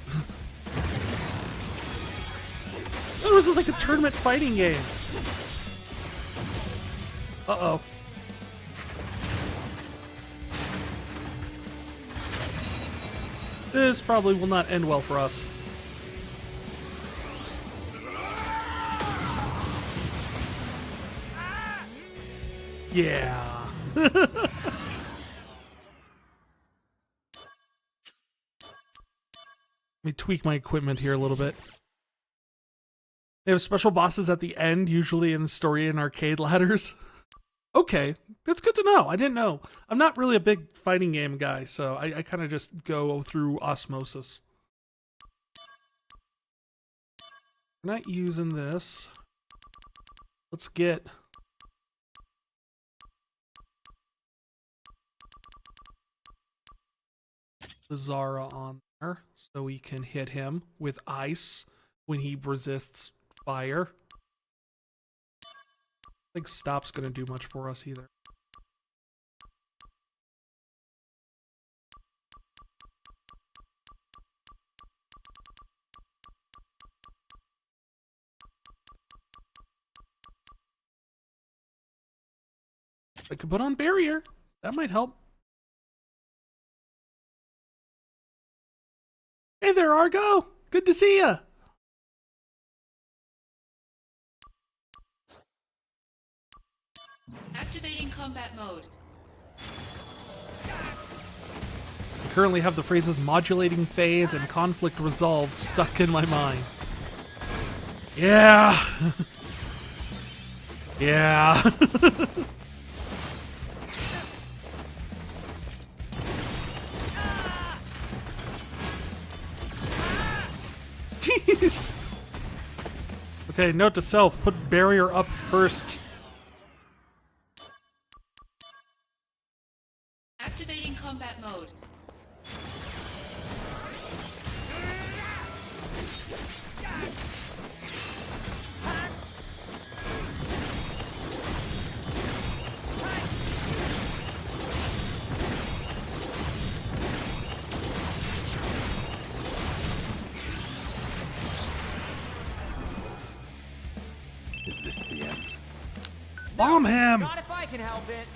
That was just like a tournament fighting game. Uh-oh. This probably will not end well for us. Yeah. Let me tweak my equipment here a little bit. They have special bosses at the end, usually in story and arcade ladders. Okay, that's good to know. I didn't know. I'm not really a big fighting game guy, so I kind of just go through osmosis. We're not using this. Let's get... Zara on there, so we can hit him with ice when he resists fire. I think stop's gonna do much for us either. I could put on barrier. That might help. Hey there, Argo! Good to see ya! Activating combat mode. I currently have the phrases modulating phase and conflict resolved stuck in my mind. Yeah! Yeah! Jeez! Okay, note to self, put barrier up first. Activating combat mode. Is this the end? Bomb him! Not if I can help it.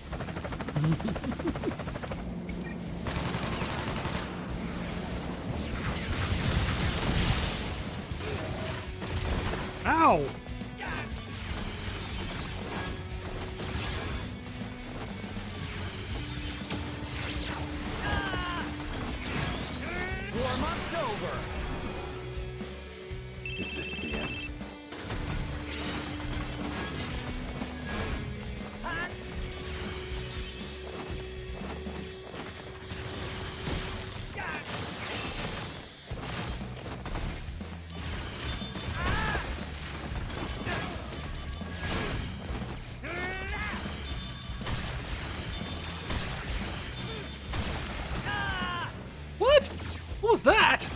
Ow! Warm-up's over. Is this the end? What? What was that?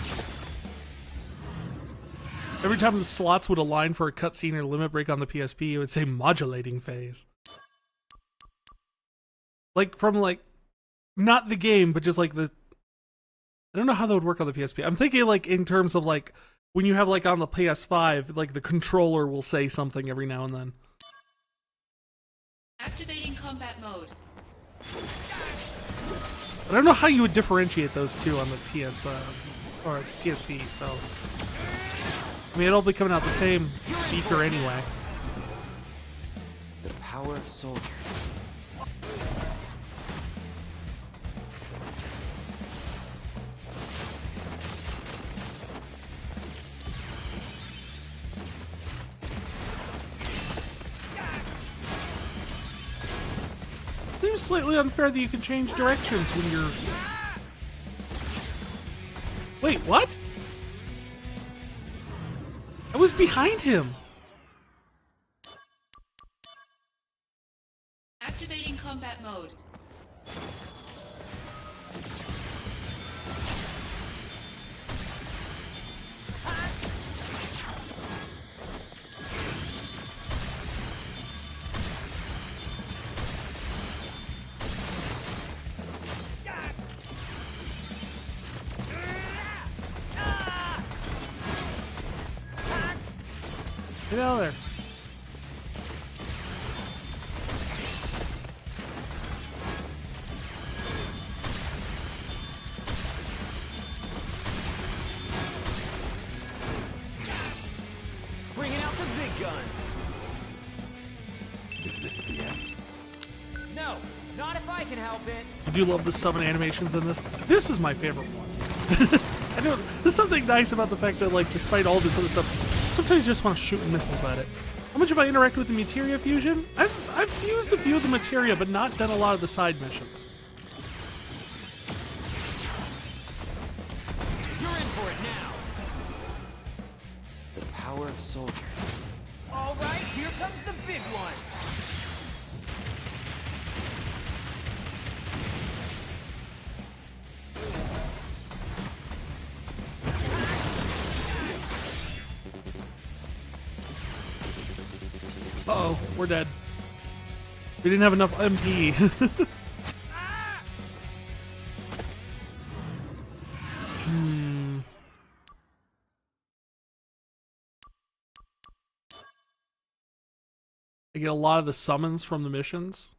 Every time the slots would align for a cutscene or limit break on the PSP, it would say modulating phase. Like, from like, not the game, but just like the... I don't know how that would work on the PSP. I'm thinking like in terms of like, when you have like on the PS5, like the controller will say something every now and then. Activating combat mode. I don't know how you would differentiate those two on the PS or PSP. So, I mean, it'll be coming out the same speaker anyway. The power of soldier. Seems slightly unfair that you can change directions when you're... Wait, what? I was behind him. Activating combat mode. Get out of there. Bringing out the big guns. Is this the end? No, not if I can help it. I do love the summon animations in this. This is my favorite one. I know there's something nice about the fact that, like, despite all this other stuff, sometimes you just want to shoot missiles at it. How much have I interacted with the materia fusion? I've used a few of the materia, but not done a lot of the side missions. You're in for it now. The power of soldier. All right, here comes the big one. Uh-oh, we're dead. We didn't have enough MP. I get a lot of the summons from the missions.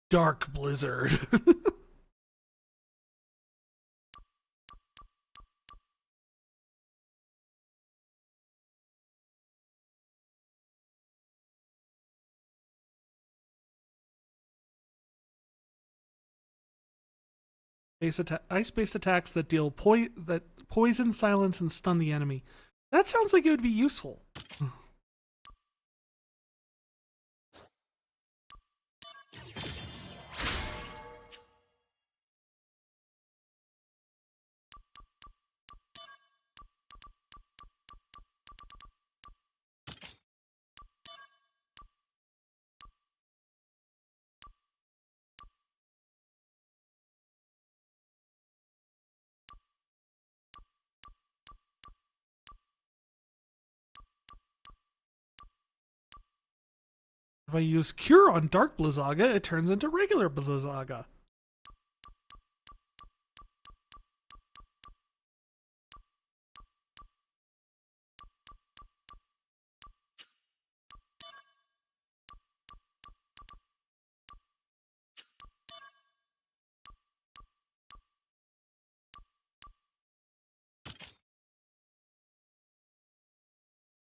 Dark Blizzard. Ice-based attacks that deal poison, silence, and stun the enemy. That sounds like it would be useful. If I use Cure on Dark Blizzaga, it turns into regular Blizzaga.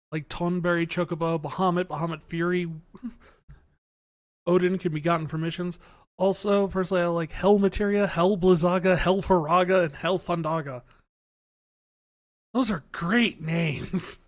Like Tonberry, Chocobo, Bahamut Fury. Odin can be gotten for missions. Also, personally, I like Hell Materia, Hell Blizzaga, Hell Faraga, and Hell Thundaga. Those are great names.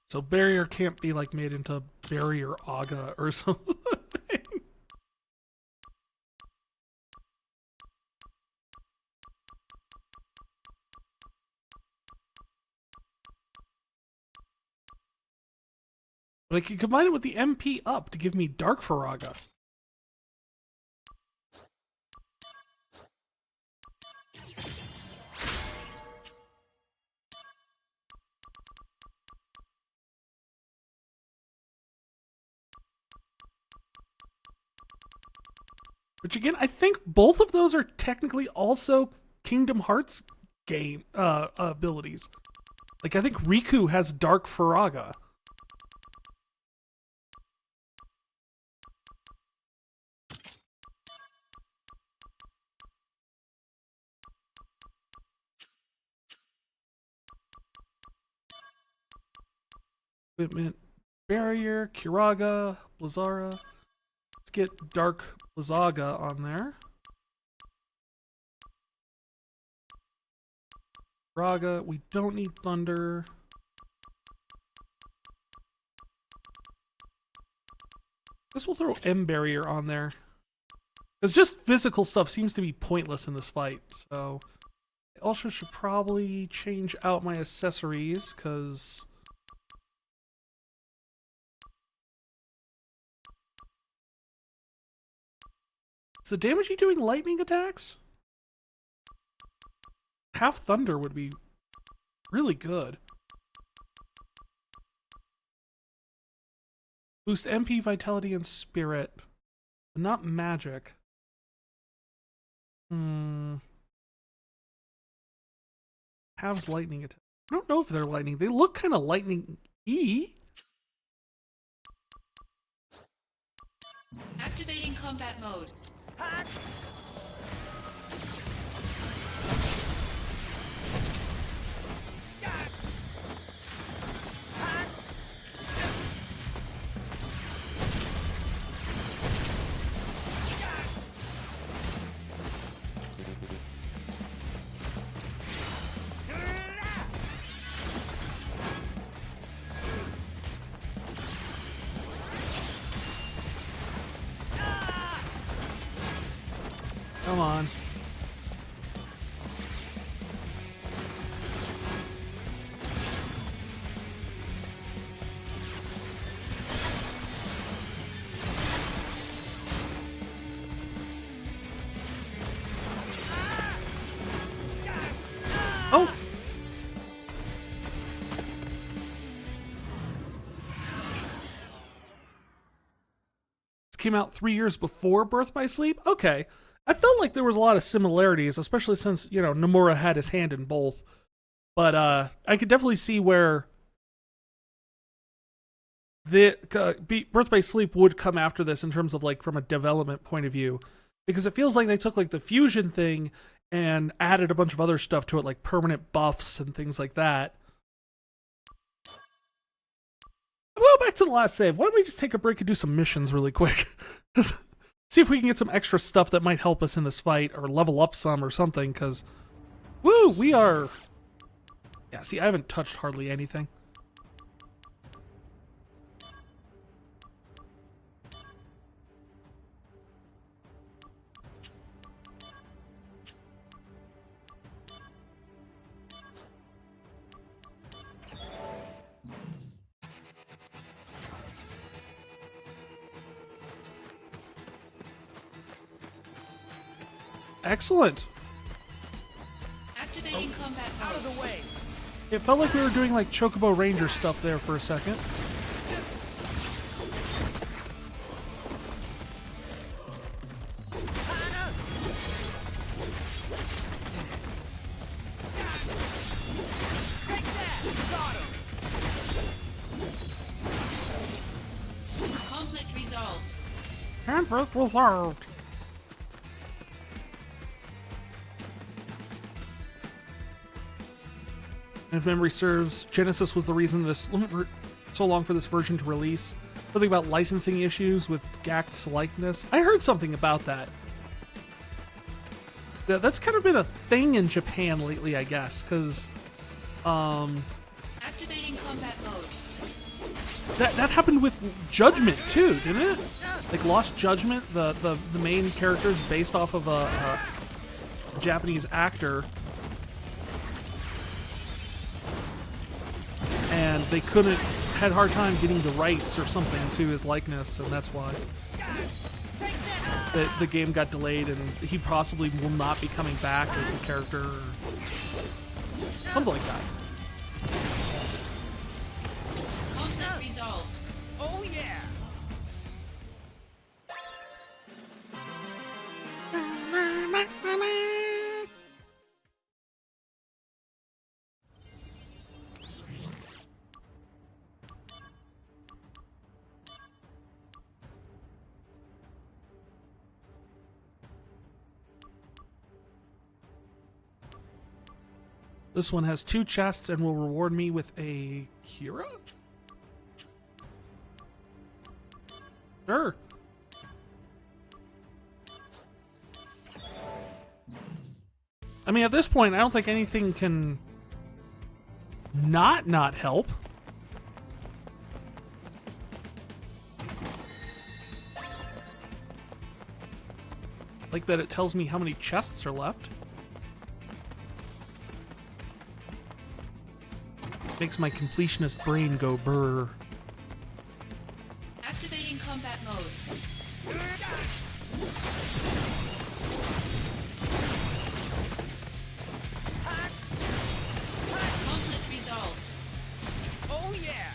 So Barrier can't be like made into Barrier Aga or something. But I can combine it with the MP up to give me Dark Faraga. Which again, I think both of those are technically also Kingdom Hearts game abilities. Like I think Riku has Dark Faraga. Equipment, Barrier, Kiraga, Blizzara. Let's get Dark Blizzaga on there. Raga, we don't need Thunder. Guess we'll throw M Barrier on there. Because just physical stuff seems to be pointless in this fight, so I also should probably change out my accessories, because... Is the damage doing lightning attacks? Half thunder would be really good. Boost MP, vitality, and spirit. But not magic. Halves lightning attack. I don't know if they're lightning. They look kind of lightning-y. Activating combat mode. Come on. Oh! This came out 3 years before Birth by Sleep? Okay. I felt like there was a lot of similarities, especially since, you know, Nomura had his hand in both. But I could definitely see where the Birth by Sleep would come after this in terms of, like, from a development point of view. Because it feels like they took, like, the fusion thing and added a bunch of other stuff to it, like permanent buffs and things like that. Well, back to the last save. Why don't we just take a break and do some missions really quick? See if we can get some extra stuff that might help us in this fight, or level up some or something, because, woo, we are... Yeah, see, I haven't touched hardly anything. Excellent. Activating combat mode. Out of the way. It felt like we were doing like Chocobo Ranger stuff there for a second. Conflict resolved. Conflict resolved. And if memory serves, Genesis was the reason this so long for this version to release. Something about licensing issues with Gackt's likeness. I heard something about that. That's kind of been a thing in Japan lately, I guess, because Activating combat mode. that happened with Judgment too, didn't it? Like Lost Judgment, the main character is based off of a Japanese actor. And they had a hard time getting the rights or something to his likeness, and that's why the game got delayed, and he possibly will not be coming back as the character, or something like that. Conflict resolved. Oh yeah. This one has 2 chests and will reward me with a Kira? Sure. I mean, at this point, I don't think anything can not help. Like that it tells me how many chests are left. Makes my completionist brain go brr. Activating combat mode. Conflict resolved. Oh yeah!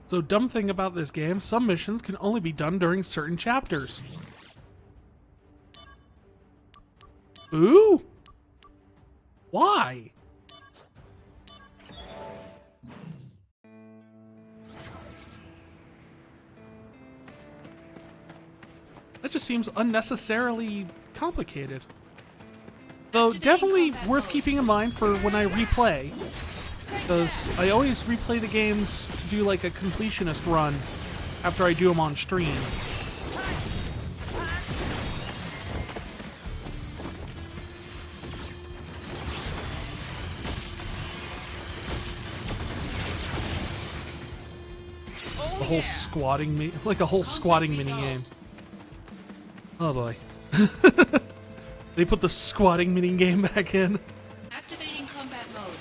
So dumb thing about this game, some missions can only be done during certain chapters. Ooh! Why? That just seems unnecessarily complicated. Though definitely worth keeping in mind for when I replay. Because I always replay the games to do like a completionist run after I do them on stream. A whole squatting like a whole squatting mini game. Oh boy. They put the squatting mini game back in. Activating combat mode.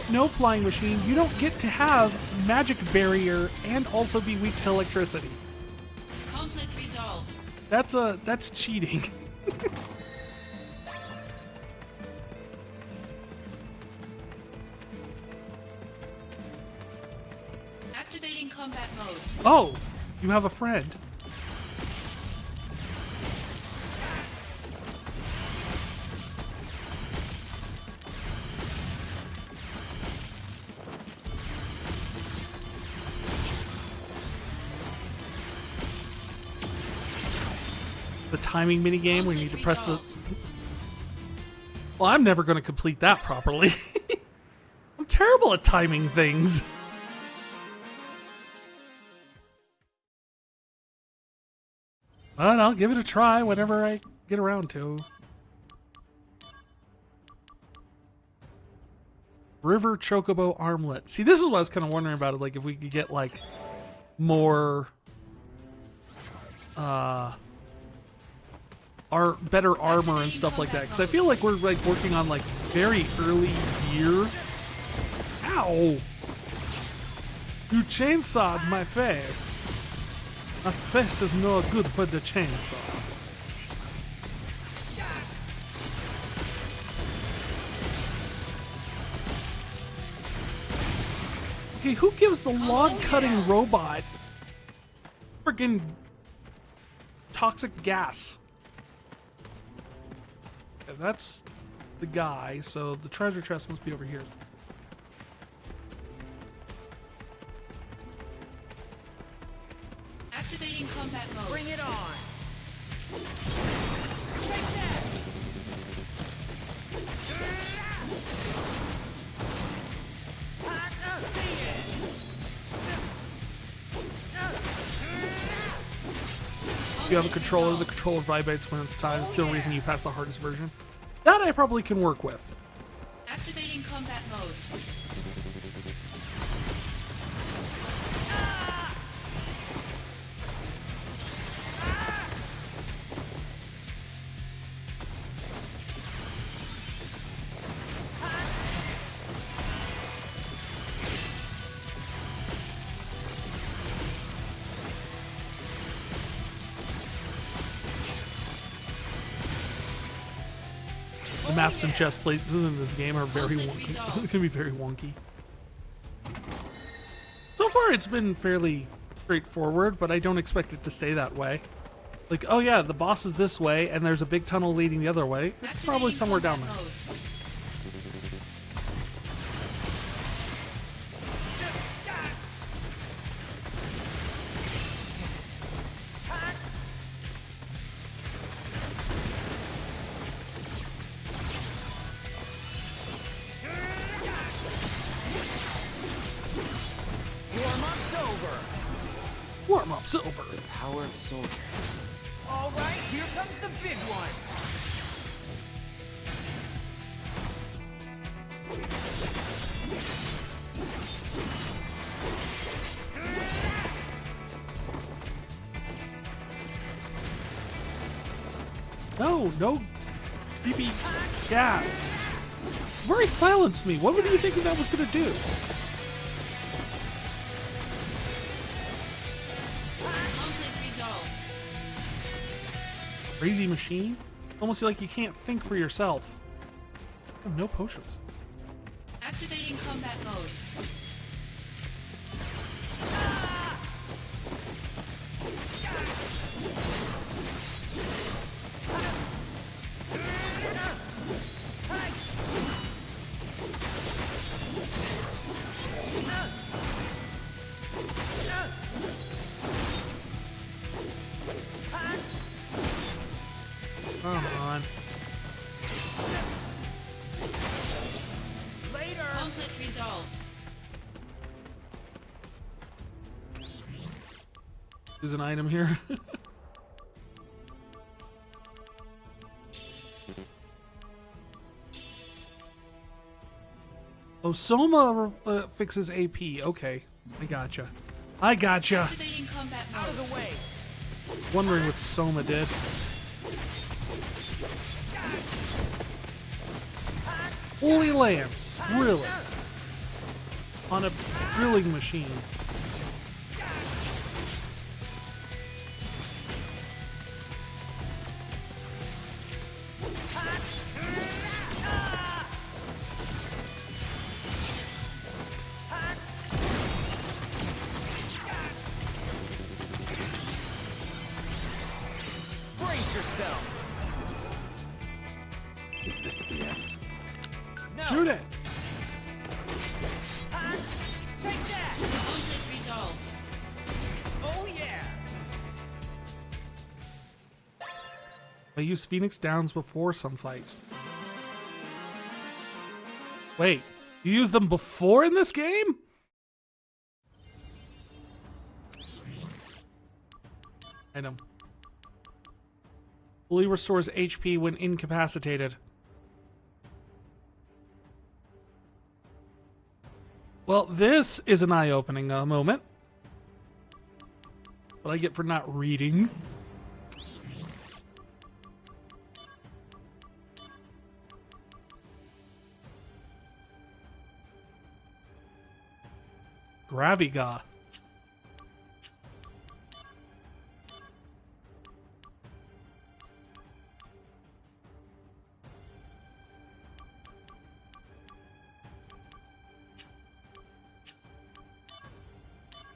No flying machine. You don't get to have magic barrier and also be weak to electricity. Conflict resolved. That's cheating. Activating combat mode. Oh, you have a friend. The timing mini game where you need to press the. Well, I'm never going to complete that properly. I'm terrible at timing things. But I'll give it a try whenever I get around to. River Chocobo Armlet. See, this is what I was kind of wondering about. Is like if we could get like more, better armor and stuff like that. Because I feel like we're like working on like very early year. Ow! You chainsawed my face. My face is no good for the chainsaw. Okay, who gives the log-cutting robot friggin' toxic gas? Okay, that's the guy, so the treasure chest must be over here. Activating combat mode. Bring it on! If you have a controller, the controller vibrates when it's time. It's the only reason you pass the hardest version. That I probably can work with. Activating combat mode. The maps and chess places in this game are very wonky. It can be very wonky. So far, it's been fairly straightforward, but I don't expect it to stay that way. Like, oh yeah, the boss is this way, and there's a big tunnel leading the other way. It's probably somewhere down there. Warm-up's over. The power of soldier. All right, here comes the big one. No, no creepy gas. Where he silenced me. What were you thinking that was gonna do? Conflict resolved. Crazy machine? Almost like you can't think for yourself. I have no potions. Activating combat mode. Come on. Conflict resolved. There's an item here. Oh, Soma fixes AP. Okay, I gotcha. I gotcha. Activating combat mode. Out of the way. Wondering what Soma did. Holy Lance, really? On a drilling machine. Brace yourself. Is this the end? Shoot it! Take that. Conflict resolved. Oh yeah. I used Phoenix Downs before some fights. Wait, you used them before in this game? Item. Fully restores HP when incapacitated. Well, this is an eye-opening moment. What I get for not reading. Graviga.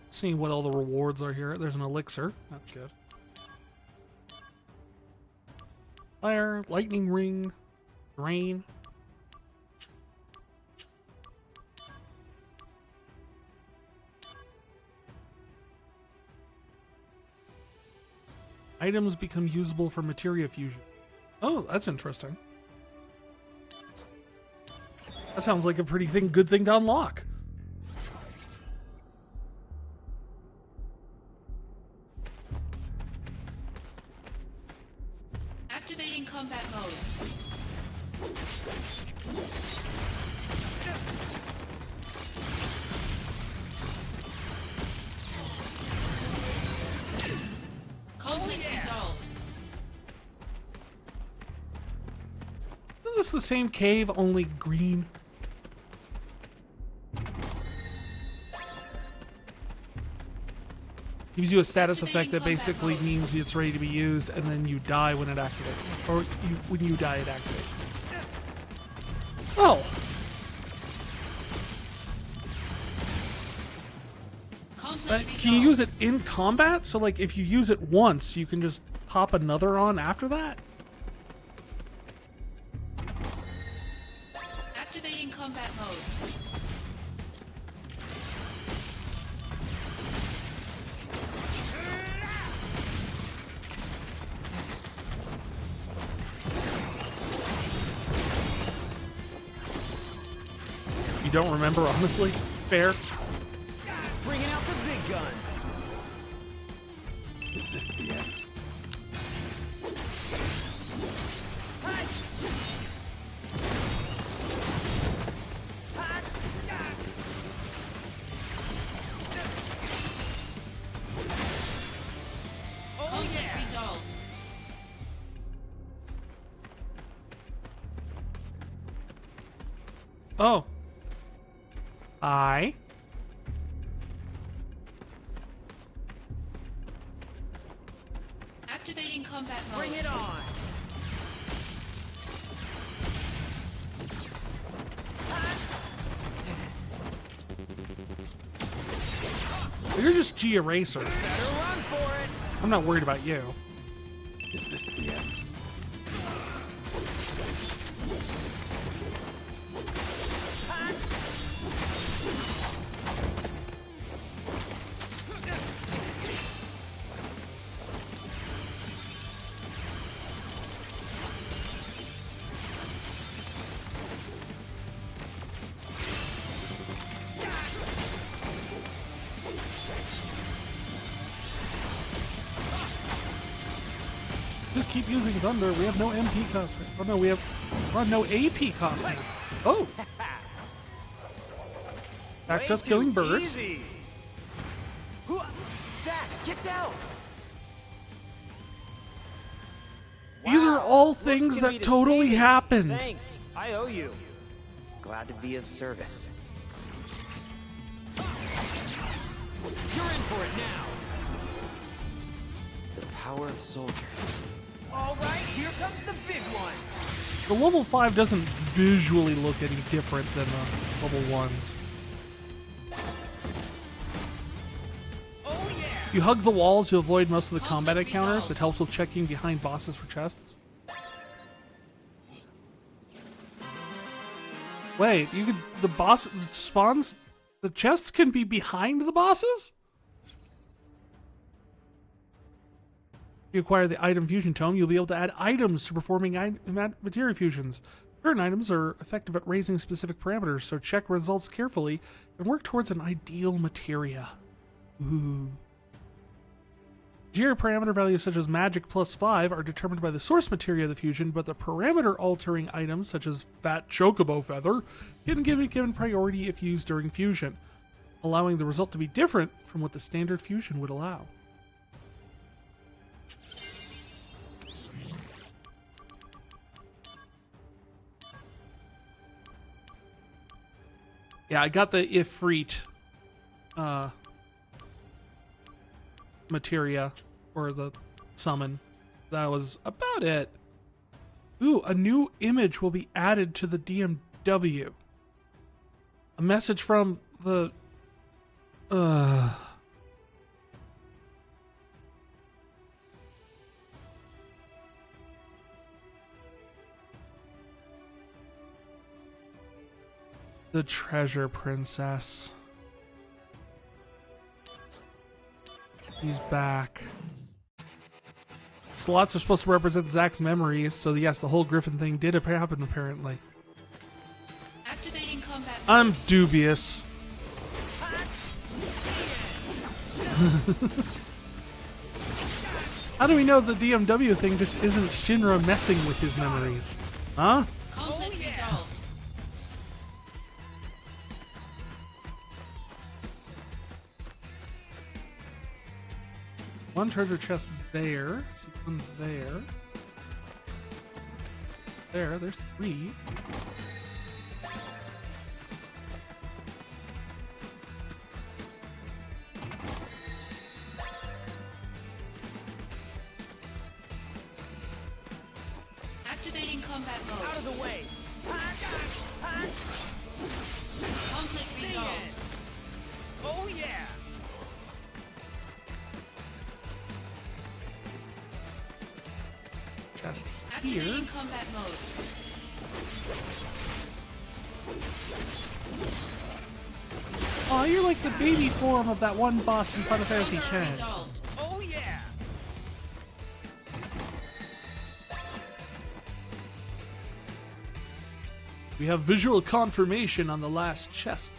Seeing what all the rewards are here. There's an elixir. That's good. Fire, lightning ring, rain. Items become usable for materia fusion. Oh, that's interesting. That sounds like a pretty good thing to unlock. Activating combat mode. Conflict resolved. Isn't this the same cave, only green? Gives you a status effect that basically means it's ready to be used, and then you die when it activates. Or when you die, it activates. Oh! Can you use it in combat? So, like, if you use it once, you can just pop another on after that? Activating combat mode. You don't remember, honestly? Fair. Bringing out the big guns. Is this the end? Oh. Hi. Activating combat mode. Bring it on! You're just G Eraser. Better run for it! I'm not worried about you. Is this the end? Just keep using Thunder. We have no MP cost. Oh no, we have no AP cost now. Oh! Back just killing birds. Zack, get down! These are all Looks things to me that to totally see. happened. Thanks, I owe you. Glad to be of service. You're in for it now! The power of soldier. Alright, here comes the big one! The level 5 doesn't visually look any different than the level 1s. Oh yeah! You hug the walls, you avoid most of the combat encounters. It helps with checking behind bosses for chests. Wait, you could the boss spawns the chests can be behind the bosses? If you acquire the item fusion tome, you'll be able to add items to performing materia fusions. Certain items are effective at raising specific parameters, so check results carefully and work towards an ideal materia. Ooh. Gear parameter values such as magic +5 are determined by the source materia of the fusion, but the parameter altering items such as fat chocobo feather can give it given priority if used during fusion, allowing the result to be different from what the standard fusion would allow. Yeah, I got the Ifrit materia, or the summon. That was about it. Ooh, a new image will be added to the DMW. A message from the... The treasure princess. He's back. Slots are supposed to represent Zack's memories, so yes, the whole Griffin thing did happen apparently. Activating combat mode. I'm dubious. How do we know the DMW thing just isn't Shinra messing with his memories? Huh? Conflict resolved. One treasure chest there. So one there. There's 3. Activating combat mode. Out of the way! Conflict resolved. Oh yeah! Chest here. Activating combat mode. Oh, you're like the baby form of that one boss in Final Fantasy Combat X. resolved. Oh yeah! We have visual confirmation on the last chest.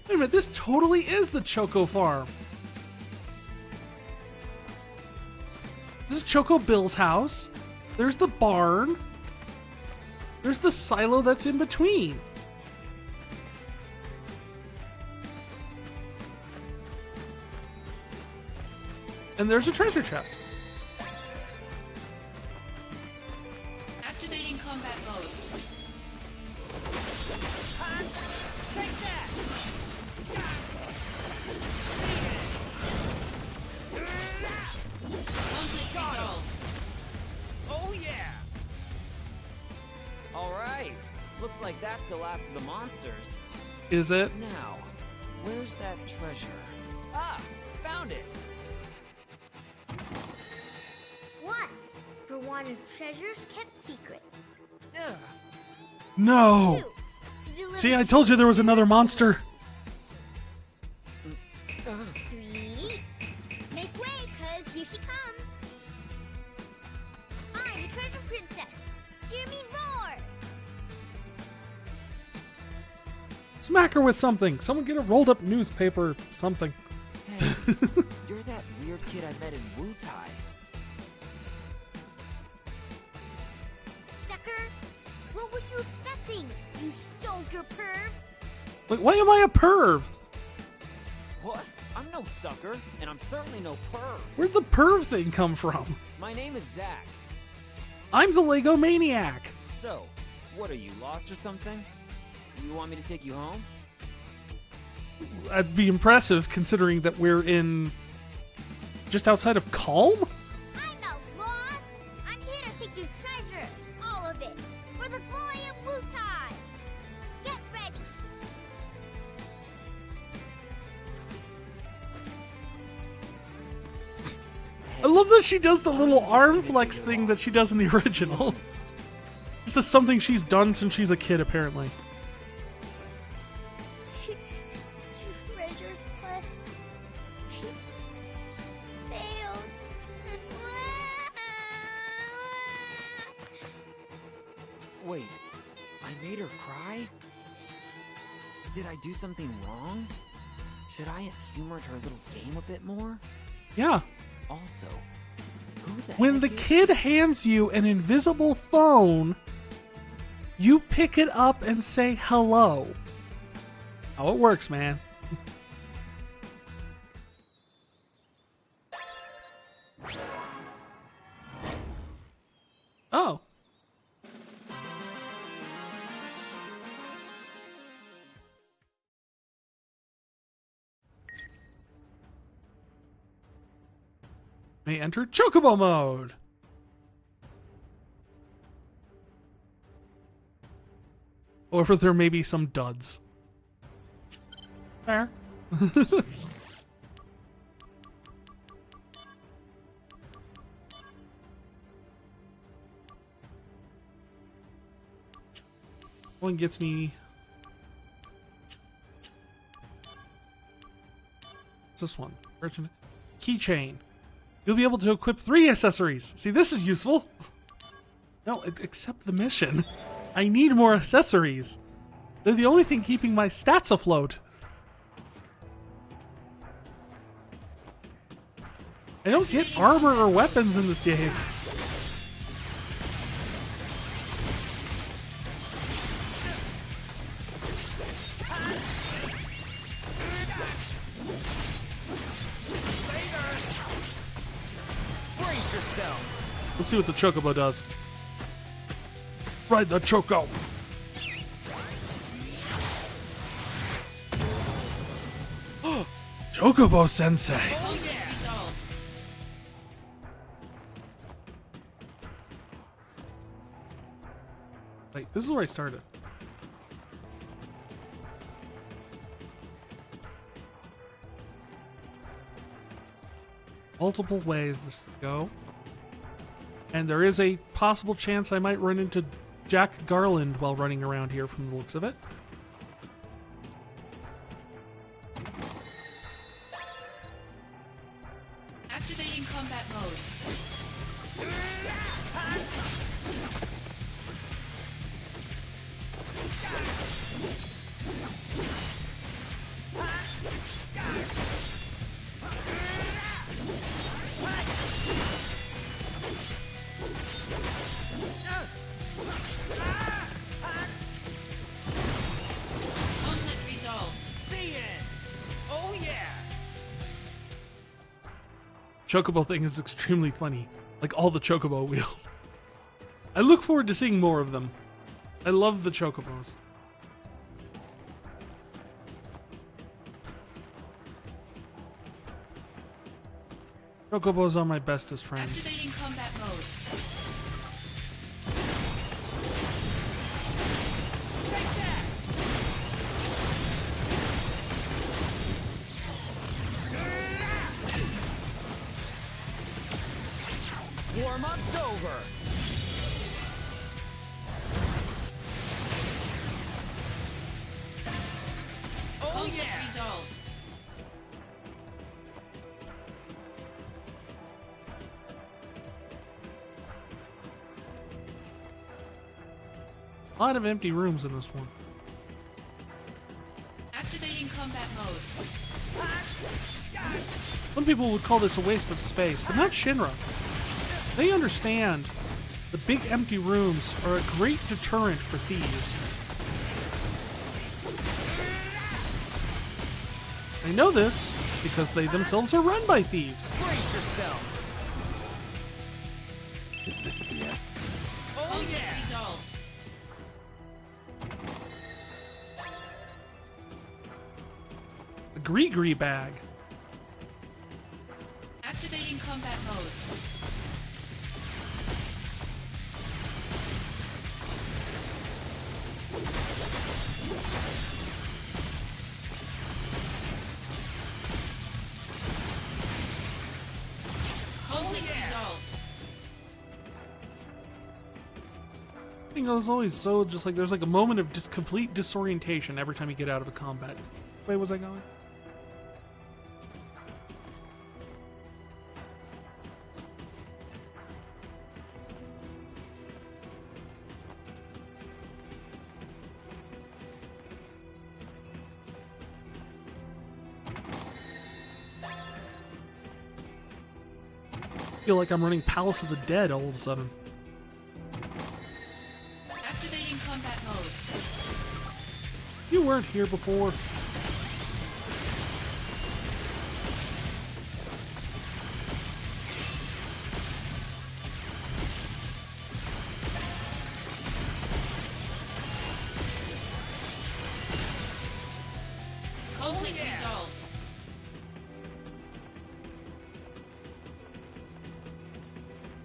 Wait a minute, this totally is the Choco farm. This is Choco Bill's house. There's the barn. There's the silo that's in between. And there's a treasure chest. Activating combat mode. Take that! Conflict resolved. Oh yeah! Alright, looks like that's the last of the monsters. Is it? Now, where's that treasure? Ah, found it! One, for wanted treasures kept secret. Ugh. No. Two, to deliver See, I told you there was another monster. three. Make way, cause here she comes. I'm the treasure princess. Hear me roar. Smack her with something. Someone get a rolled up newspaper or something. Hey, you're that weird kid I met in Wu-Tai. Sucker, what were you expecting? You stalker perv. Like, why am I a perv? What? I'm no sucker, and I'm certainly no perv. Where'd the perv thing come from? My name is Zach. I'm the Lego Maniac. So, what are you, lost or something? You want me to take you home? That'd be impressive considering that we're in just outside of Calm? I'm not lost. I'm here to take your treasure, all of it, for the glory of Wu-Tai. Get ready. I love that she does the little arm flex thing that she does in the original. This is something she's done since she's a kid, apparently. Treasure quest failed. Wait, I made her cry? Did I do something wrong? Should I have humored her little game a bit more? Yeah. Also, who the When heck the is- kid hands you an invisible phone, you pick it up and say hello. How it works, man. Oh. May enter Chocobo mode. Or there may be some duds. Fair. One gets me. What's this one? Urgent keychain. You'll be able to equip 3 accessories. See, this is useful. No, accept the mission. I need more accessories. They're the only thing keeping my stats afloat. I don't get armor or weapons in this game. Brace yourself! Let's see what the Chocobo does. Ride the Choco! Chocobo Sensei! Conflict resolved. Wait, this is where I started. Multiple ways this could go. And there is a possible chance I might run into Jack Garland while running around here from the looks of it. Activating combat mode. chocobo thing is extremely funny. Like all the chocobo wheels. I look forward to seeing more of them. I love the chocobos. Chocobos are my bestest friends. Activating combat mode. Warm-up's over. Conflict resolved. A lot of empty rooms in this one. Activating combat mode. Some people would call this a waste of space, but not Shinra. They understand the big empty rooms are a great deterrent for thieves. They know this because they themselves are run by thieves. Brace yourself. Is this the end? Conflict resolved. The Gree bag. Activating combat mode. Conflict resolved. I think it was always so just like there's like a moment of just complete disorientation every time you get out of a combat. Wait, was I going? I feel like I'm running Palace of the Dead all of a sudden. Activating combat mode. You weren't here before. Conflict resolved.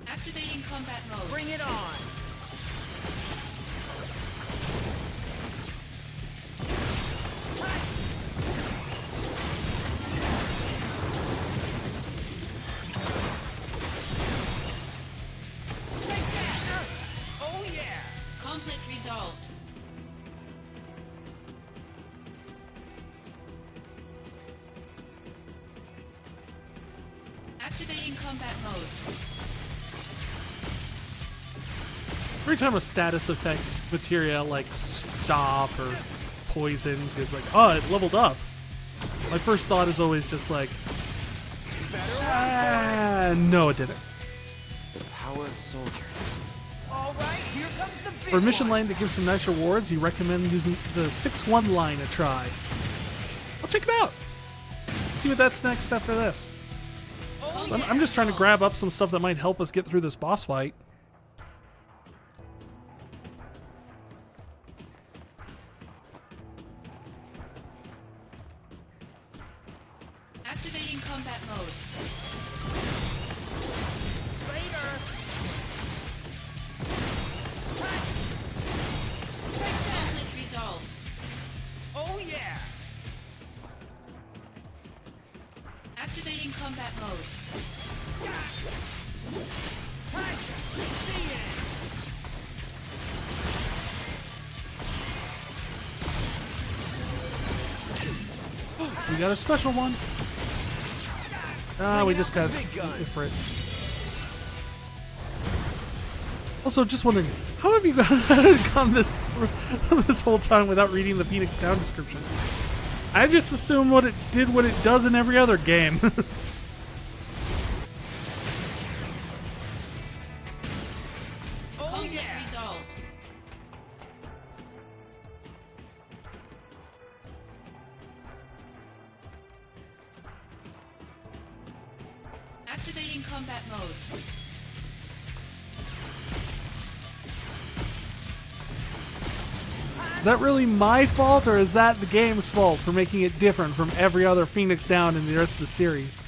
Activating combat mode. Bring it on. Take that. Oh yeah. Conflict resolved. Activating combat mode. Every time a status effect materia like stop or poison is like, oh, it leveled up. My first thought is always just like, no, it didn't. The power of soldier. All right, here comes the big For a mission one. line that gives some nice rewards, you recommend using the 6-1 line a try. I'll check it out. See what that's next after this. I'm just trying to grab up some stuff that might help us get through this boss fight. Activating combat mode. Later. Conflict resolved. Oh yeah. Activating combat mode. We got a special one. Ah, we just got for it. Also, just wondering, how have you gone this whole time without reading the Phoenix Down description? I just assumed what it does in every other game. Conflict resolved. Activating combat mode. Is that really my fault, or is that the game's fault for making it different from every other Phoenix Down in the rest of the series?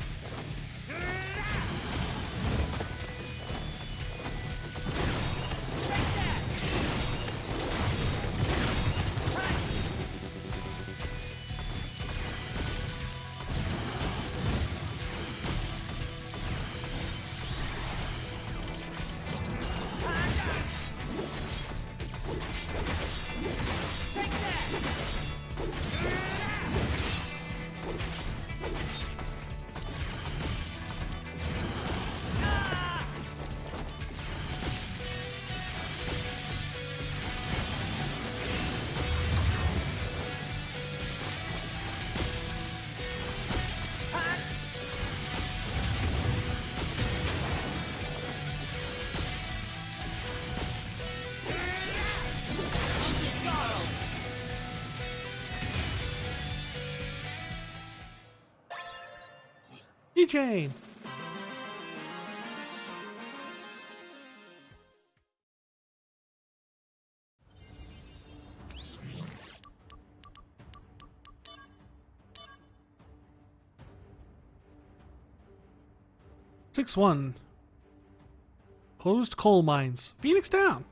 Keychain! Six one. Closed coal mines. Phoenix Down.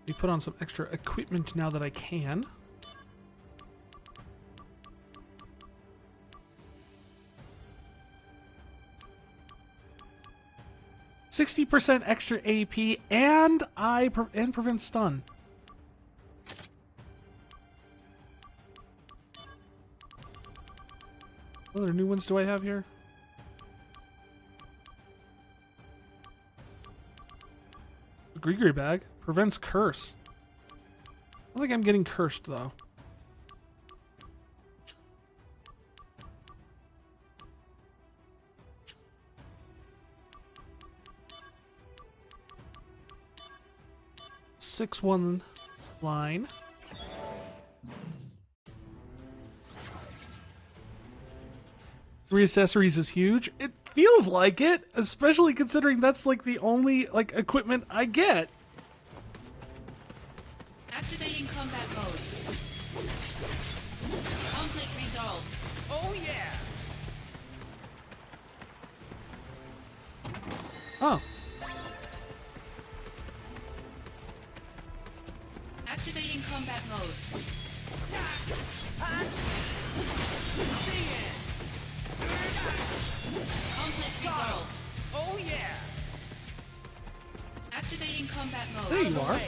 Let me put on some extra equipment now that I can. %60 extra AP and prevent stun. What other new ones do I have here? The Grigri bag prevents curse. I don't think I'm getting cursed though. Six one line. Three accessories is huge. It feels like it, especially considering that's like the only like equipment I get. Activating combat mode. Conflict resolved. Oh yeah! Oh. Activating combat mode. Conflict resolved. Oh yeah! Activating combat mode. There you are.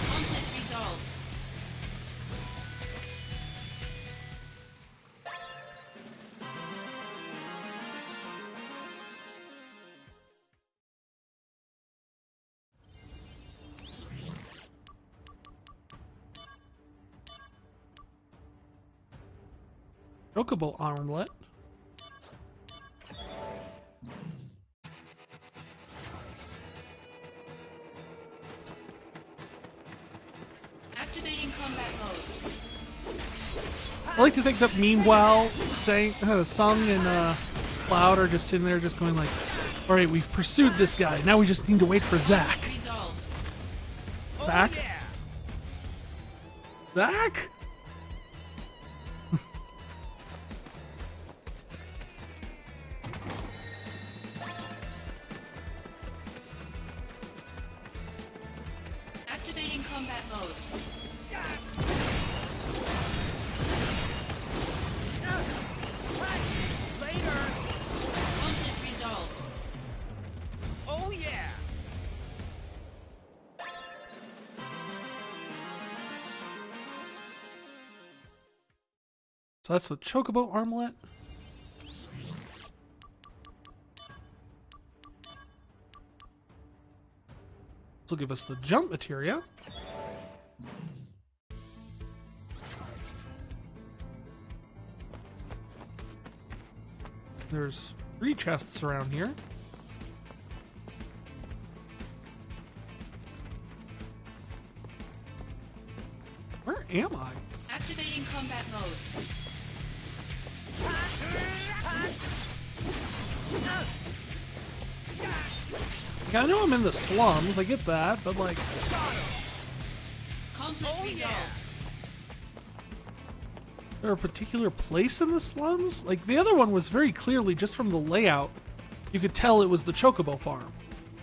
Conflict resolved. Chocobo armlet. Activating combat mode. I like to think that meanwhile, Sung and Cloud are just sitting there just going like, all right, we've pursued this guy. Now we just need to wait for Zack. Resolved. Zack? Zack? Activating combat mode. Conflict resolved. Oh yeah! So that's the Chocobo armlet. This will give us the jump materia. There's 3 chests around here. Where am I? Activating combat mode. Like, I know I'm in the slums, I get that, but like... Conflict resolved. Is there a particular place in the slums? Like, the other one was very clearly, just from the layout, you could tell it was the Chocobo farm.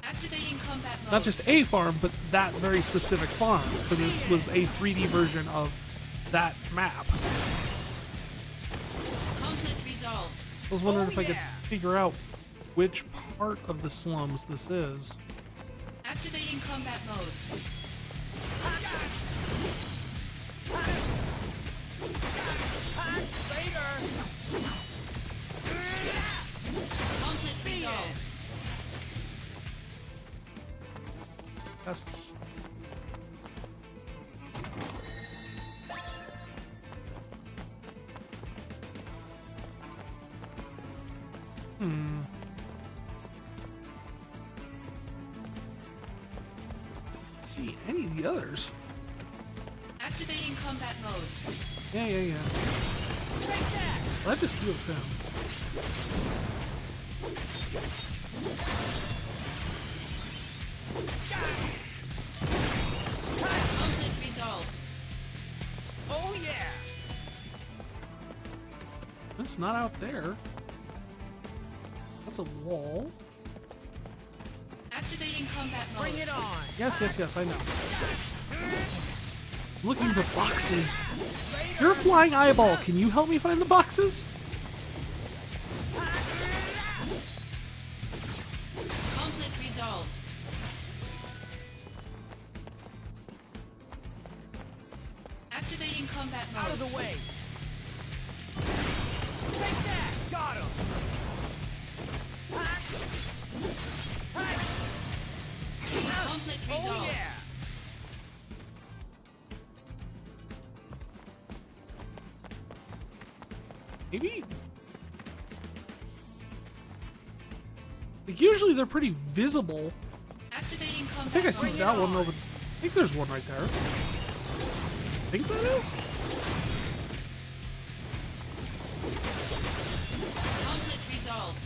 Activating combat mode. Not just a farm, but that very specific farm, because it was a 3D version of that map. Conflict resolved. I was wondering if I could figure out which part of the slums this is. Activating combat mode. Conflict resolved. Best. See any of the others? Activating combat mode. Yeah. That just heals him. Conflict resolved. It's not out there. That's a wall. Activating combat mode. Bring it on. Yes, I know. Looking for boxes. You're a flying eyeball. Can you help me find the boxes? Conflict resolved. Activating combat mode. Out of the way. Take that. Got him. Conflict resolved. Maybe? Like, usually they're pretty visible. Activating combat I think I see mode. that one over. I think there's one right there. I think that is. Conflict resolved.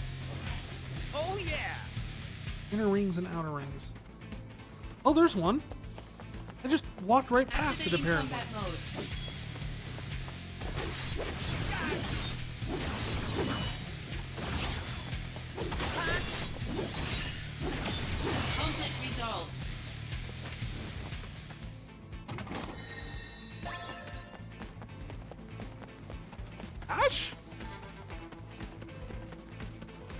Inner rings and outer rings. Oh, there's one. I just walked right past it Activating apparently. combat mode. Conflict resolved. Ash?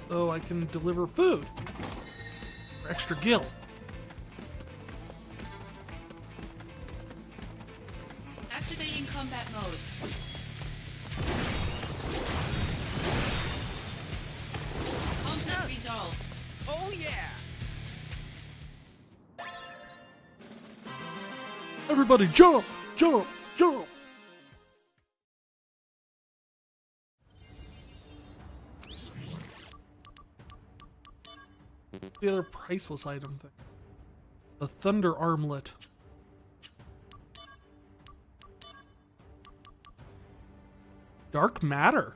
So I can deliver food. For extra gil. Activating combat mode. Conflict resolved. Everybody jump! Jump! Jump! The other priceless item thing. The Thunder Armlet. Dark Matter.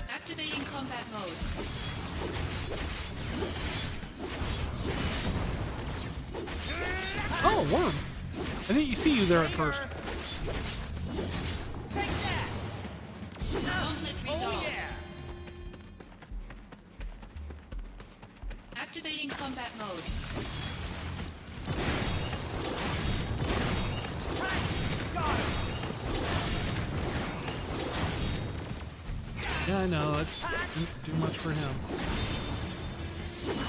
Activating combat mode. Oh, worm. I didn't see you there at first. Conflict resolved. Activating combat mode. Yeah, I know. It didn't do much for him.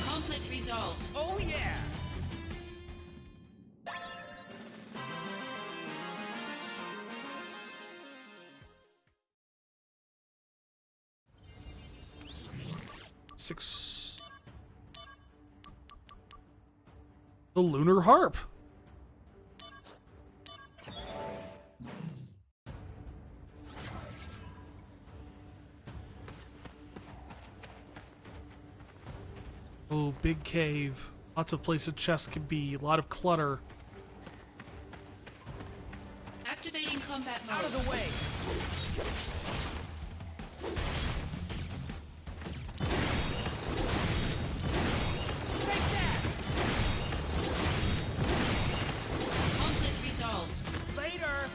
Conflict resolved. 6. The Lunar Harp. Oh, big cave. Lots of places chests could be. A lot of clutter. Activating combat mode. Out of the way! Take that! Conflict resolved. Later!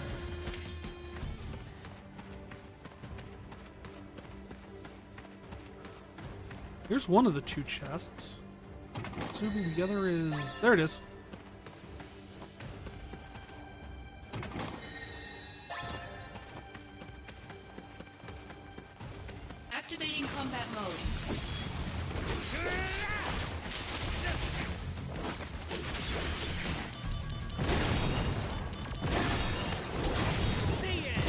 Here's one of the 2 chests. Assuming the other is... There it is. Activating combat mode. The end!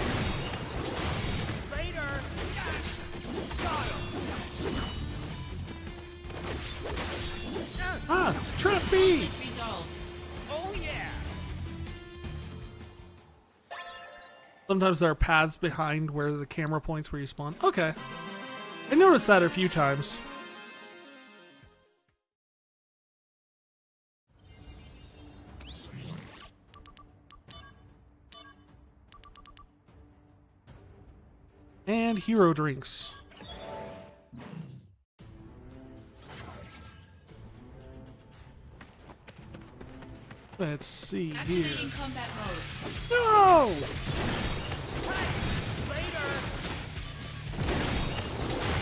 Later! Got him! Ah! Trap B! Conflict resolved. Oh yeah! Sometimes there are paths behind where the camera points where you spawn. Okay. I noticed that a few times. And hero drinks. Let's see here. Activating combat mode. No! Later!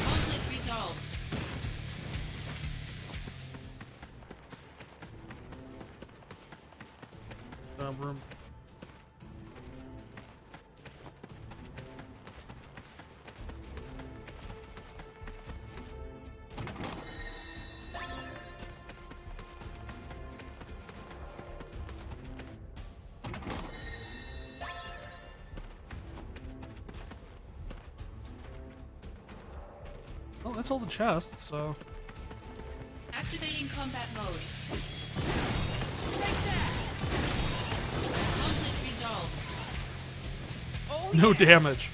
Conflict resolved. Room. Well, that's all the chests, so... Activating combat mode. Take that! Conflict resolved. Oh No yeah! damage.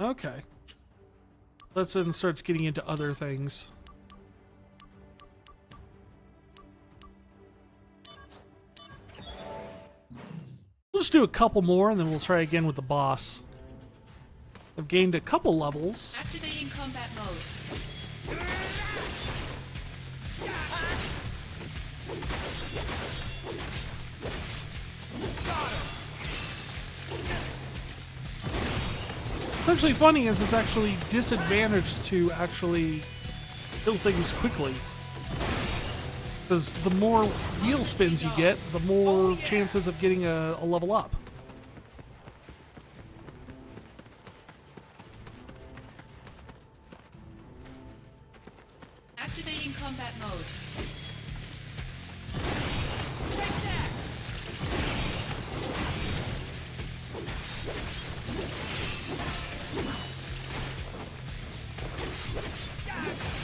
Okay. Let's then starts getting into other things. We'll just do a couple more and then we'll try again with the boss. I've gained a couple levels. Activating combat mode. What's actually funny is it's actually disadvantaged to actually kill things quickly. Because the more wheel spins you get, the more chances of getting a level up. Activating combat mode.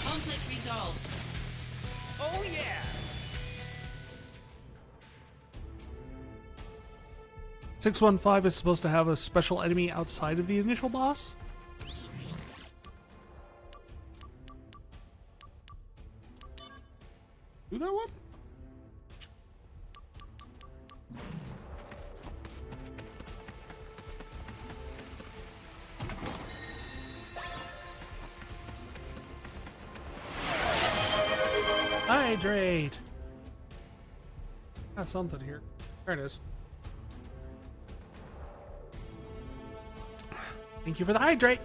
Conflict resolved. Oh yeah! 615 is supposed to have a special enemy outside of the initial boss. Do that one? Hydrate! Got something here. There it is. Thank you for the hydrate!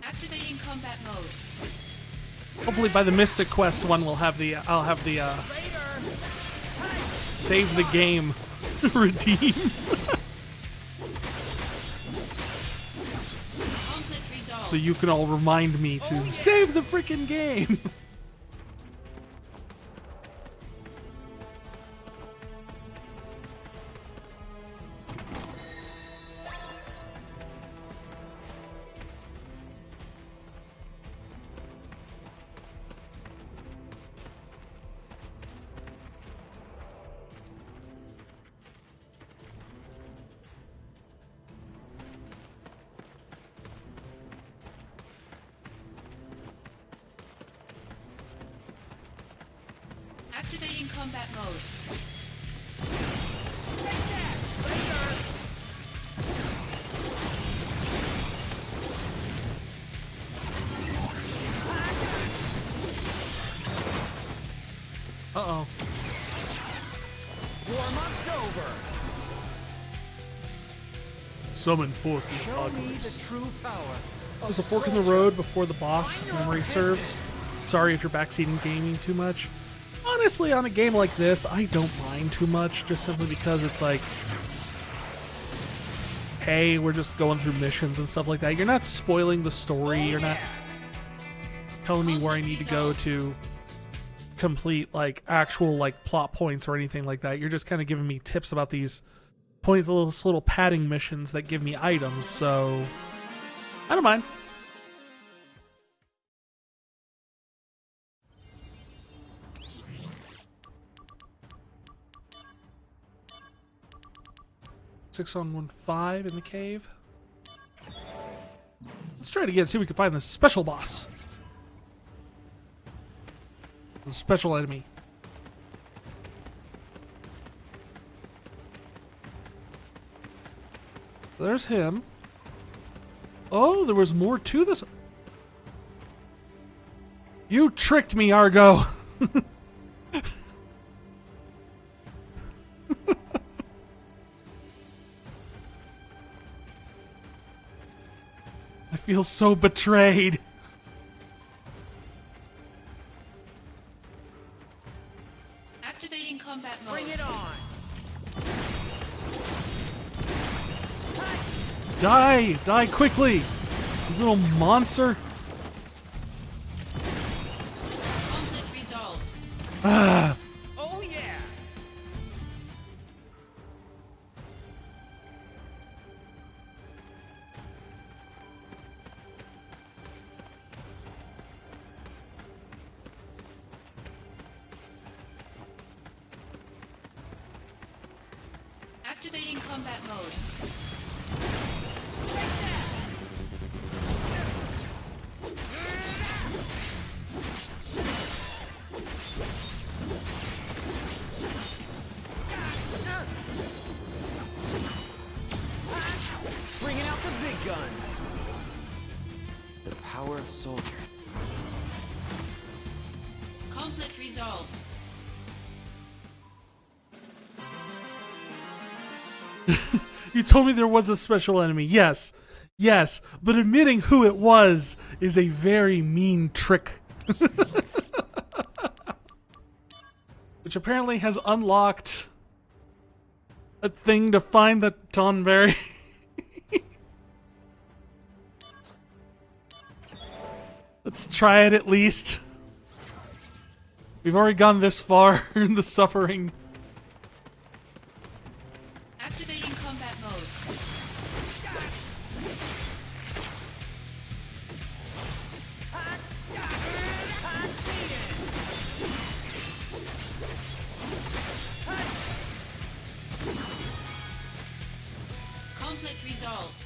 Activating combat mode. Hopefully by the Mystic Quest one I'll have the save the game redeem. So you can all remind me to save the freaking game. Activating combat mode. Uh-oh. Warm-up's over. Summon forth the Show me apocalypse. the true power. There's a fork in the road before the boss, if memory serves. Sorry if you're backseating gaming too much. Honestly, on a game like this, I don't mind too much, just simply because it's like, hey, we're just going through missions and stuff like that. You're not spoiling the story, you're not telling me where I need to go to complete like actual like plot points or anything like that. You're just kind of giving me tips about these pointless little padding missions that give me items, so I don't mind. Six on 1-5 in the cave. Let's try it again, see if we can find the special boss. The special enemy. There's him. Oh, there was more to this. You tricked me, Argo. I feel so betrayed. Activating combat mode. Bring it on. Die! Die quickly! You little monster! Conflict resolved. Ah! Oh yeah. Activating combat mode. Bringing out the big guns. The power of soldier. Conflict resolved. You told me there was a special enemy. Yes. Yes. But admitting who it was is a very mean trick. Which apparently has unlocked a thing to find the Tonberry. Let's try it at least. We've already gone this far in the suffering. Activating combat mode. Conflict resolved.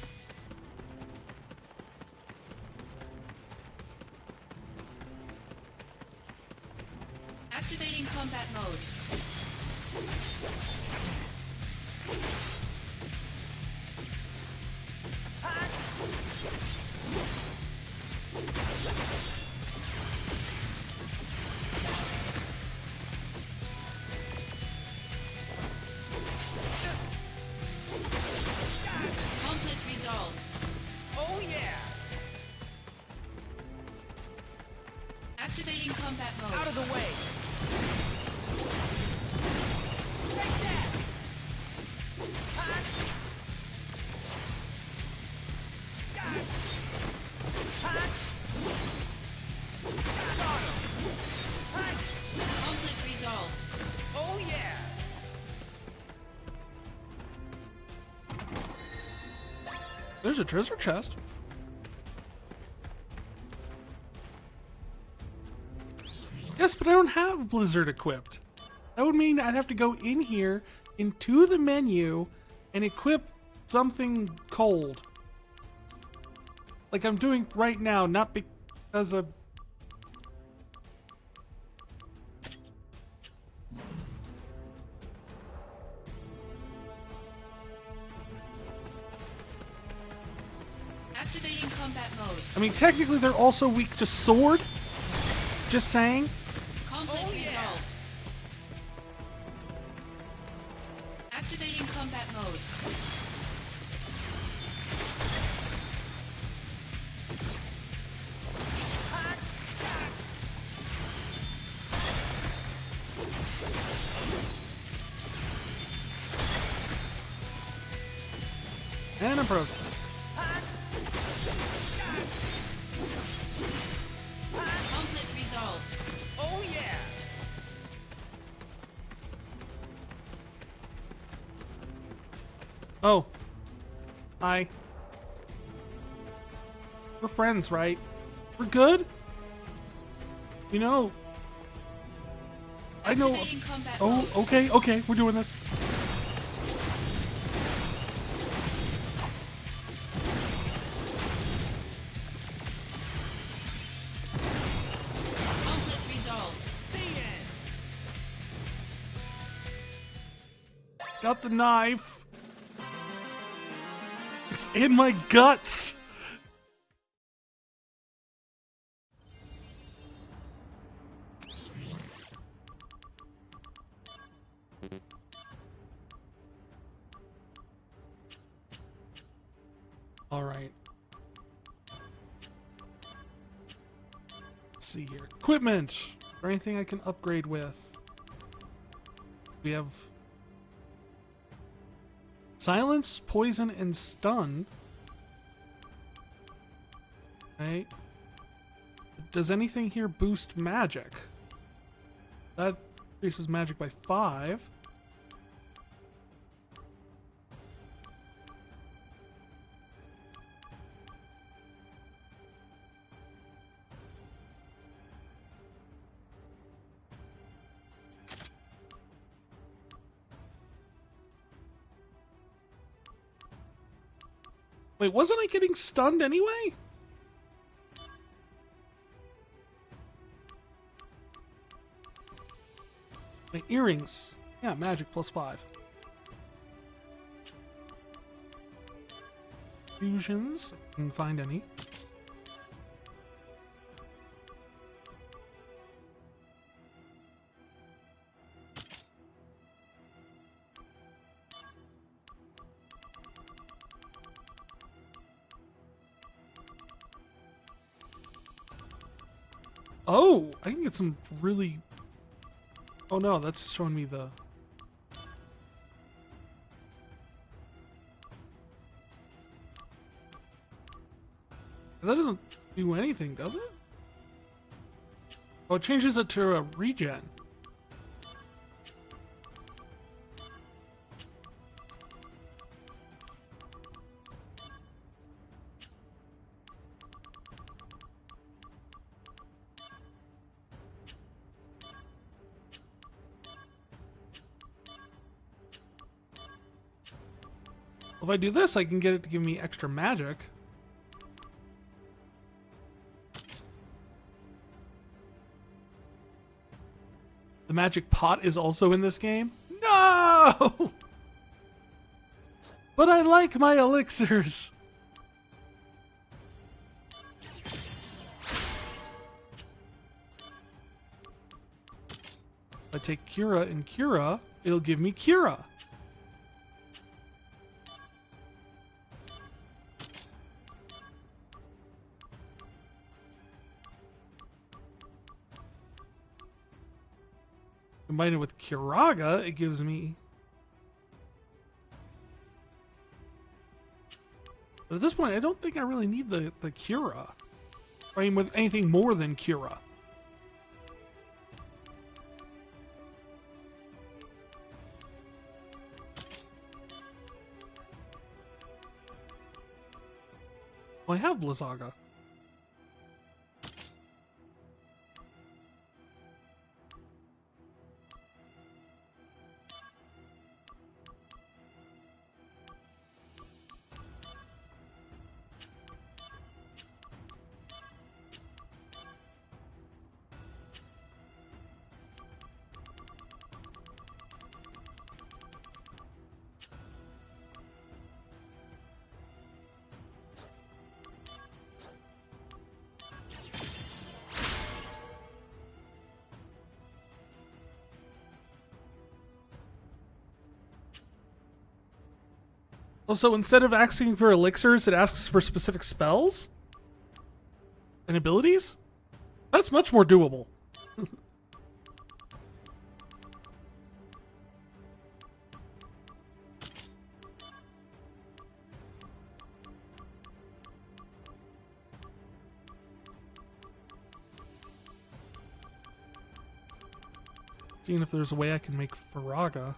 Activating combat mode. Conflict resolved. Oh yeah. Activating There's a treasure chest. Yes, but I don't have Blizzard equipped. That would mean I'd have to go in here, into the menu, and equip something cold. Like I'm doing right now, not because of... Activating combat mode. I mean, technically they're also weak to sword. Just saying. Conflict resolved. Activating combat mode. And I'm frozen. Conflict resolved. Oh yeah! Oh. Hi. We're friends, right? We're good? You know... I know... Activating combat Oh, mode. okay, we're doing this. Conflict resolved. Got the knife. It's in my guts. All right. Let's see here. Equipment. Or anything I can upgrade with. We have silence, poison, and stun. Right. Does anything here boost magic? That increases magic by 5. Wait, wasn't I getting stunned anyway? My earrings. Yeah, magic plus 5. Fusions. Can find any. Oh, I can get some really... Oh no, that's showing me the... That doesn't do anything, does it? Oh, it changes it to a regen. If I do this, I can get it to give me extra magic. The magic pot is also in this game? No! But I like my elixirs! If I take Cura and Cura, it'll give me Cura. Combine it with Curaga, it gives me... But at this point, I don't think I really need the Cura. I mean, with anything more than Cura. Well, I have Blizzaga. Also, instead of asking for elixirs, it asks for specific spells and abilities? That's much more doable. Seeing if there's a way I can make Faraga.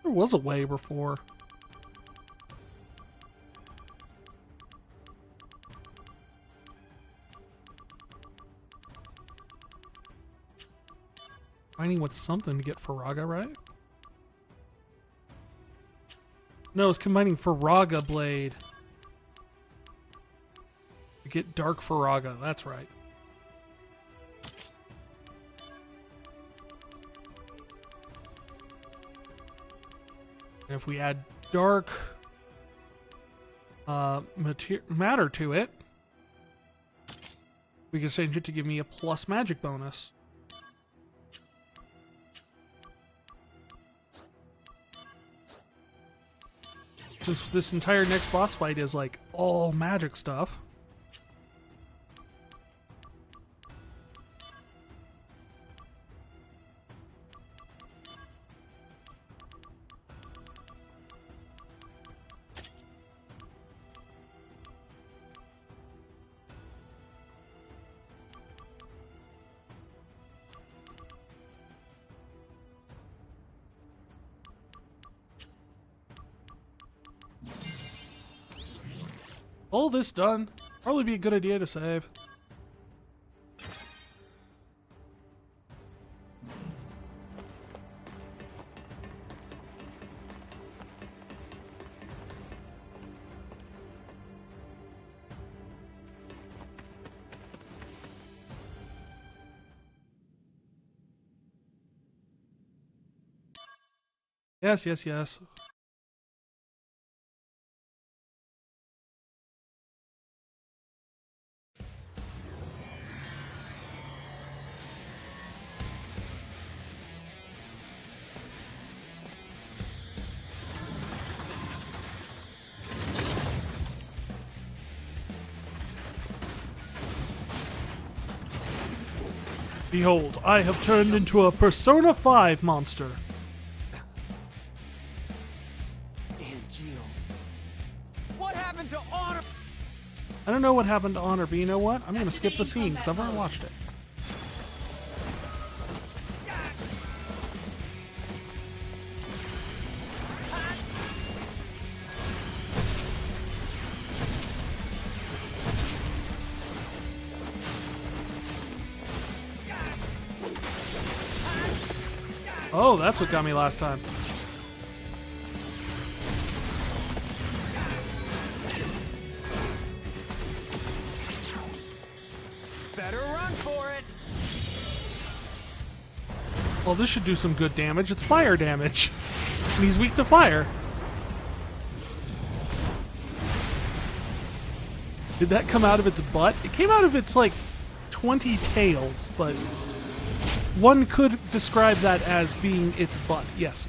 There was a way before. Finding with something to get Faraga, right? No, it's combining Faraga Blade to get Dark Faraga. That's right. And if we add Dark Matter to it, we can change it to give me a plus magic bonus. Since this entire next boss fight is like all magic stuff. All this done, probably be a good idea to save. Yes, yes, yes. Behold, I have turned into a Persona 5 monster. What happened to Honor? I don't know what happened to Honor, but you know what? I'm going to skip the scene because I've already watched it. Oh, that's what got me last time. Better run for it. Well, this should do some good damage. It's fire damage. And he's weak to fire. Did that come out of its butt? It came out of its, like, 20 tails, but one could describe that as being its butt, yes.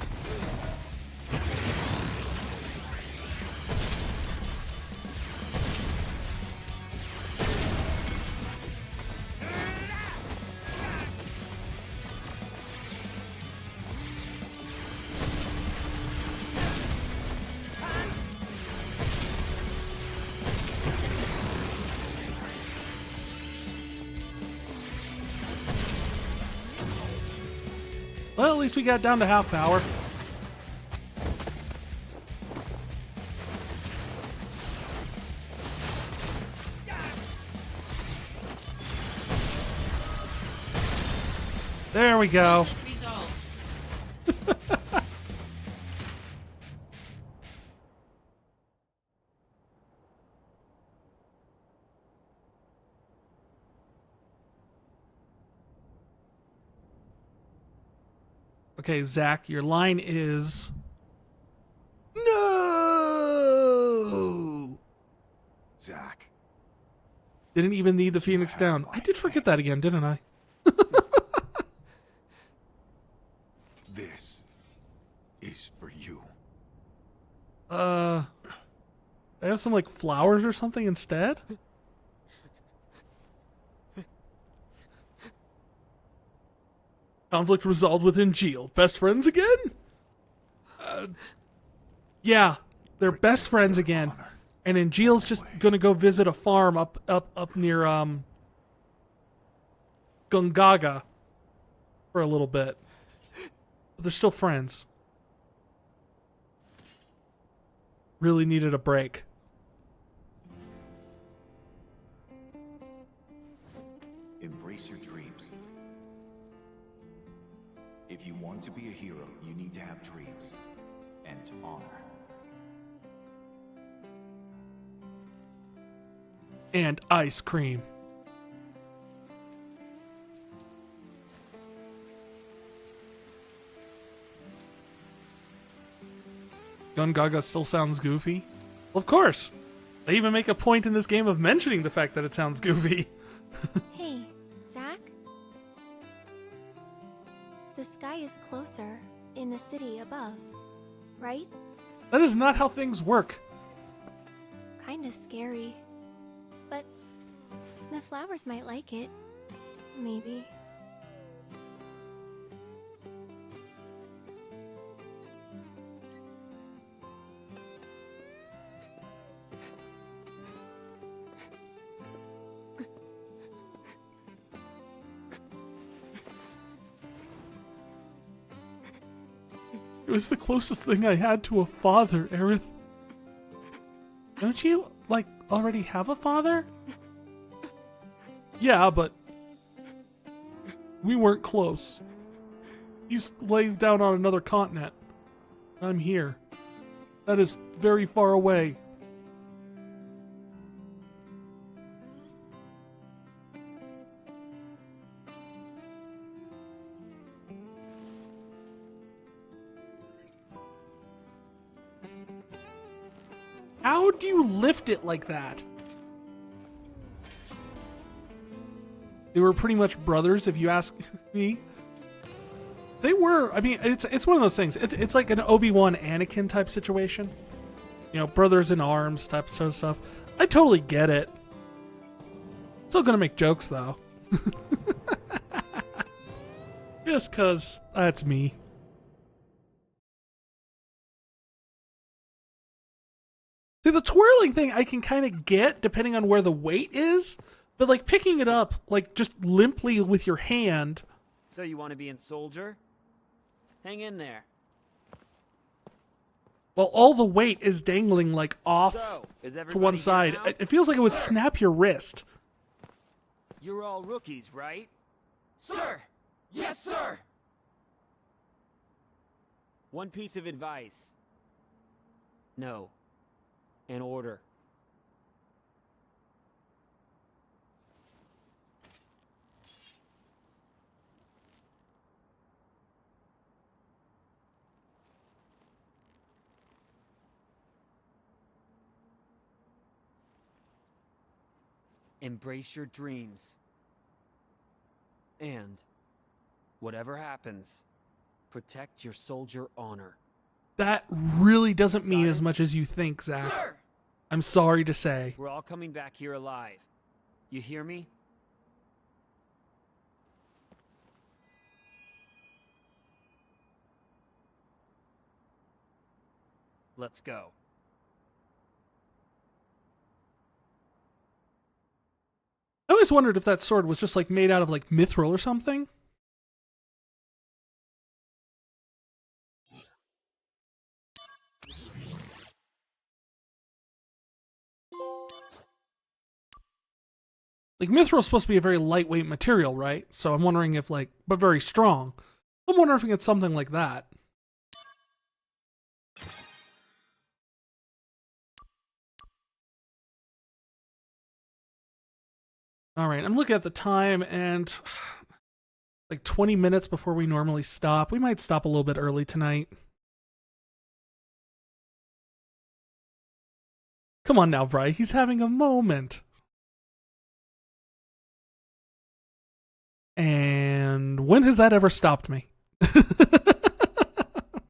Well, at least we got down to half power. There we go. Conflict resolved. Okay, Zach, your line is... No! Zach. Didn't even need the Phoenix down. I did forget that again, didn't I? This is for you. I have some, like, flowers or something instead? Conflict resolved with Angeal. Best friends again? Yeah, they're best friends again. And Angeal's just gonna go visit a farm up near, Gungaga for a little bit. But they're still friends. Really needed a break. Embrace your dreams. If you want to be a hero, you need to have dreams and honor. And ice cream. Gungaga still sounds goofy? Well, of course. They even make a point in this game of mentioning the fact that it sounds goofy. Hey, Zach? The sky is closer in the city above, right? That is not how things work. Kinda scary. But the flowers might like it. Maybe. It was the closest thing I had to a father, Aerith. Don't you, like, already have a father? Yeah, but we weren't close. He's laid down on another continent. I'm here. That is very far away. How do you lift it like that? They were pretty much brothers, if you ask me. They were. I mean, it's one of those things. It's like an Obi-Wan Anakin type situation. You know, brothers in arms type of stuff. I totally get it. Still gonna make jokes though. Just cause that's me. See, the twirling thing I can kind of get depending on where the weight is, but like picking it up like just limply with your hand. So you want to be in soldier? Hang in there. Well, all the weight is dangling like off So, is to everybody one here side. now? It feels like it would Sir! snap your wrist. You're all rookies, right? Sir! Yes, sir! One piece of advice. No. An order. Embrace your dreams. And, whatever happens, protect your soldier honor. That really doesn't mean Got as it? much as you think, Zach. Sir! I'm sorry to say. We're all coming back here alive. You hear me? Let's go. I always wondered if that sword was just like made out of like mithril or something. Like, Mithril's supposed to be a very lightweight material, right? So I'm wondering if, like, but very strong. I'm wondering if we get something like that. Alright, I'm looking at the time, and like 20 minutes before we normally stop. We might stop a little bit early tonight. Come on now, Vry. He's having a moment. And when has that ever stopped me?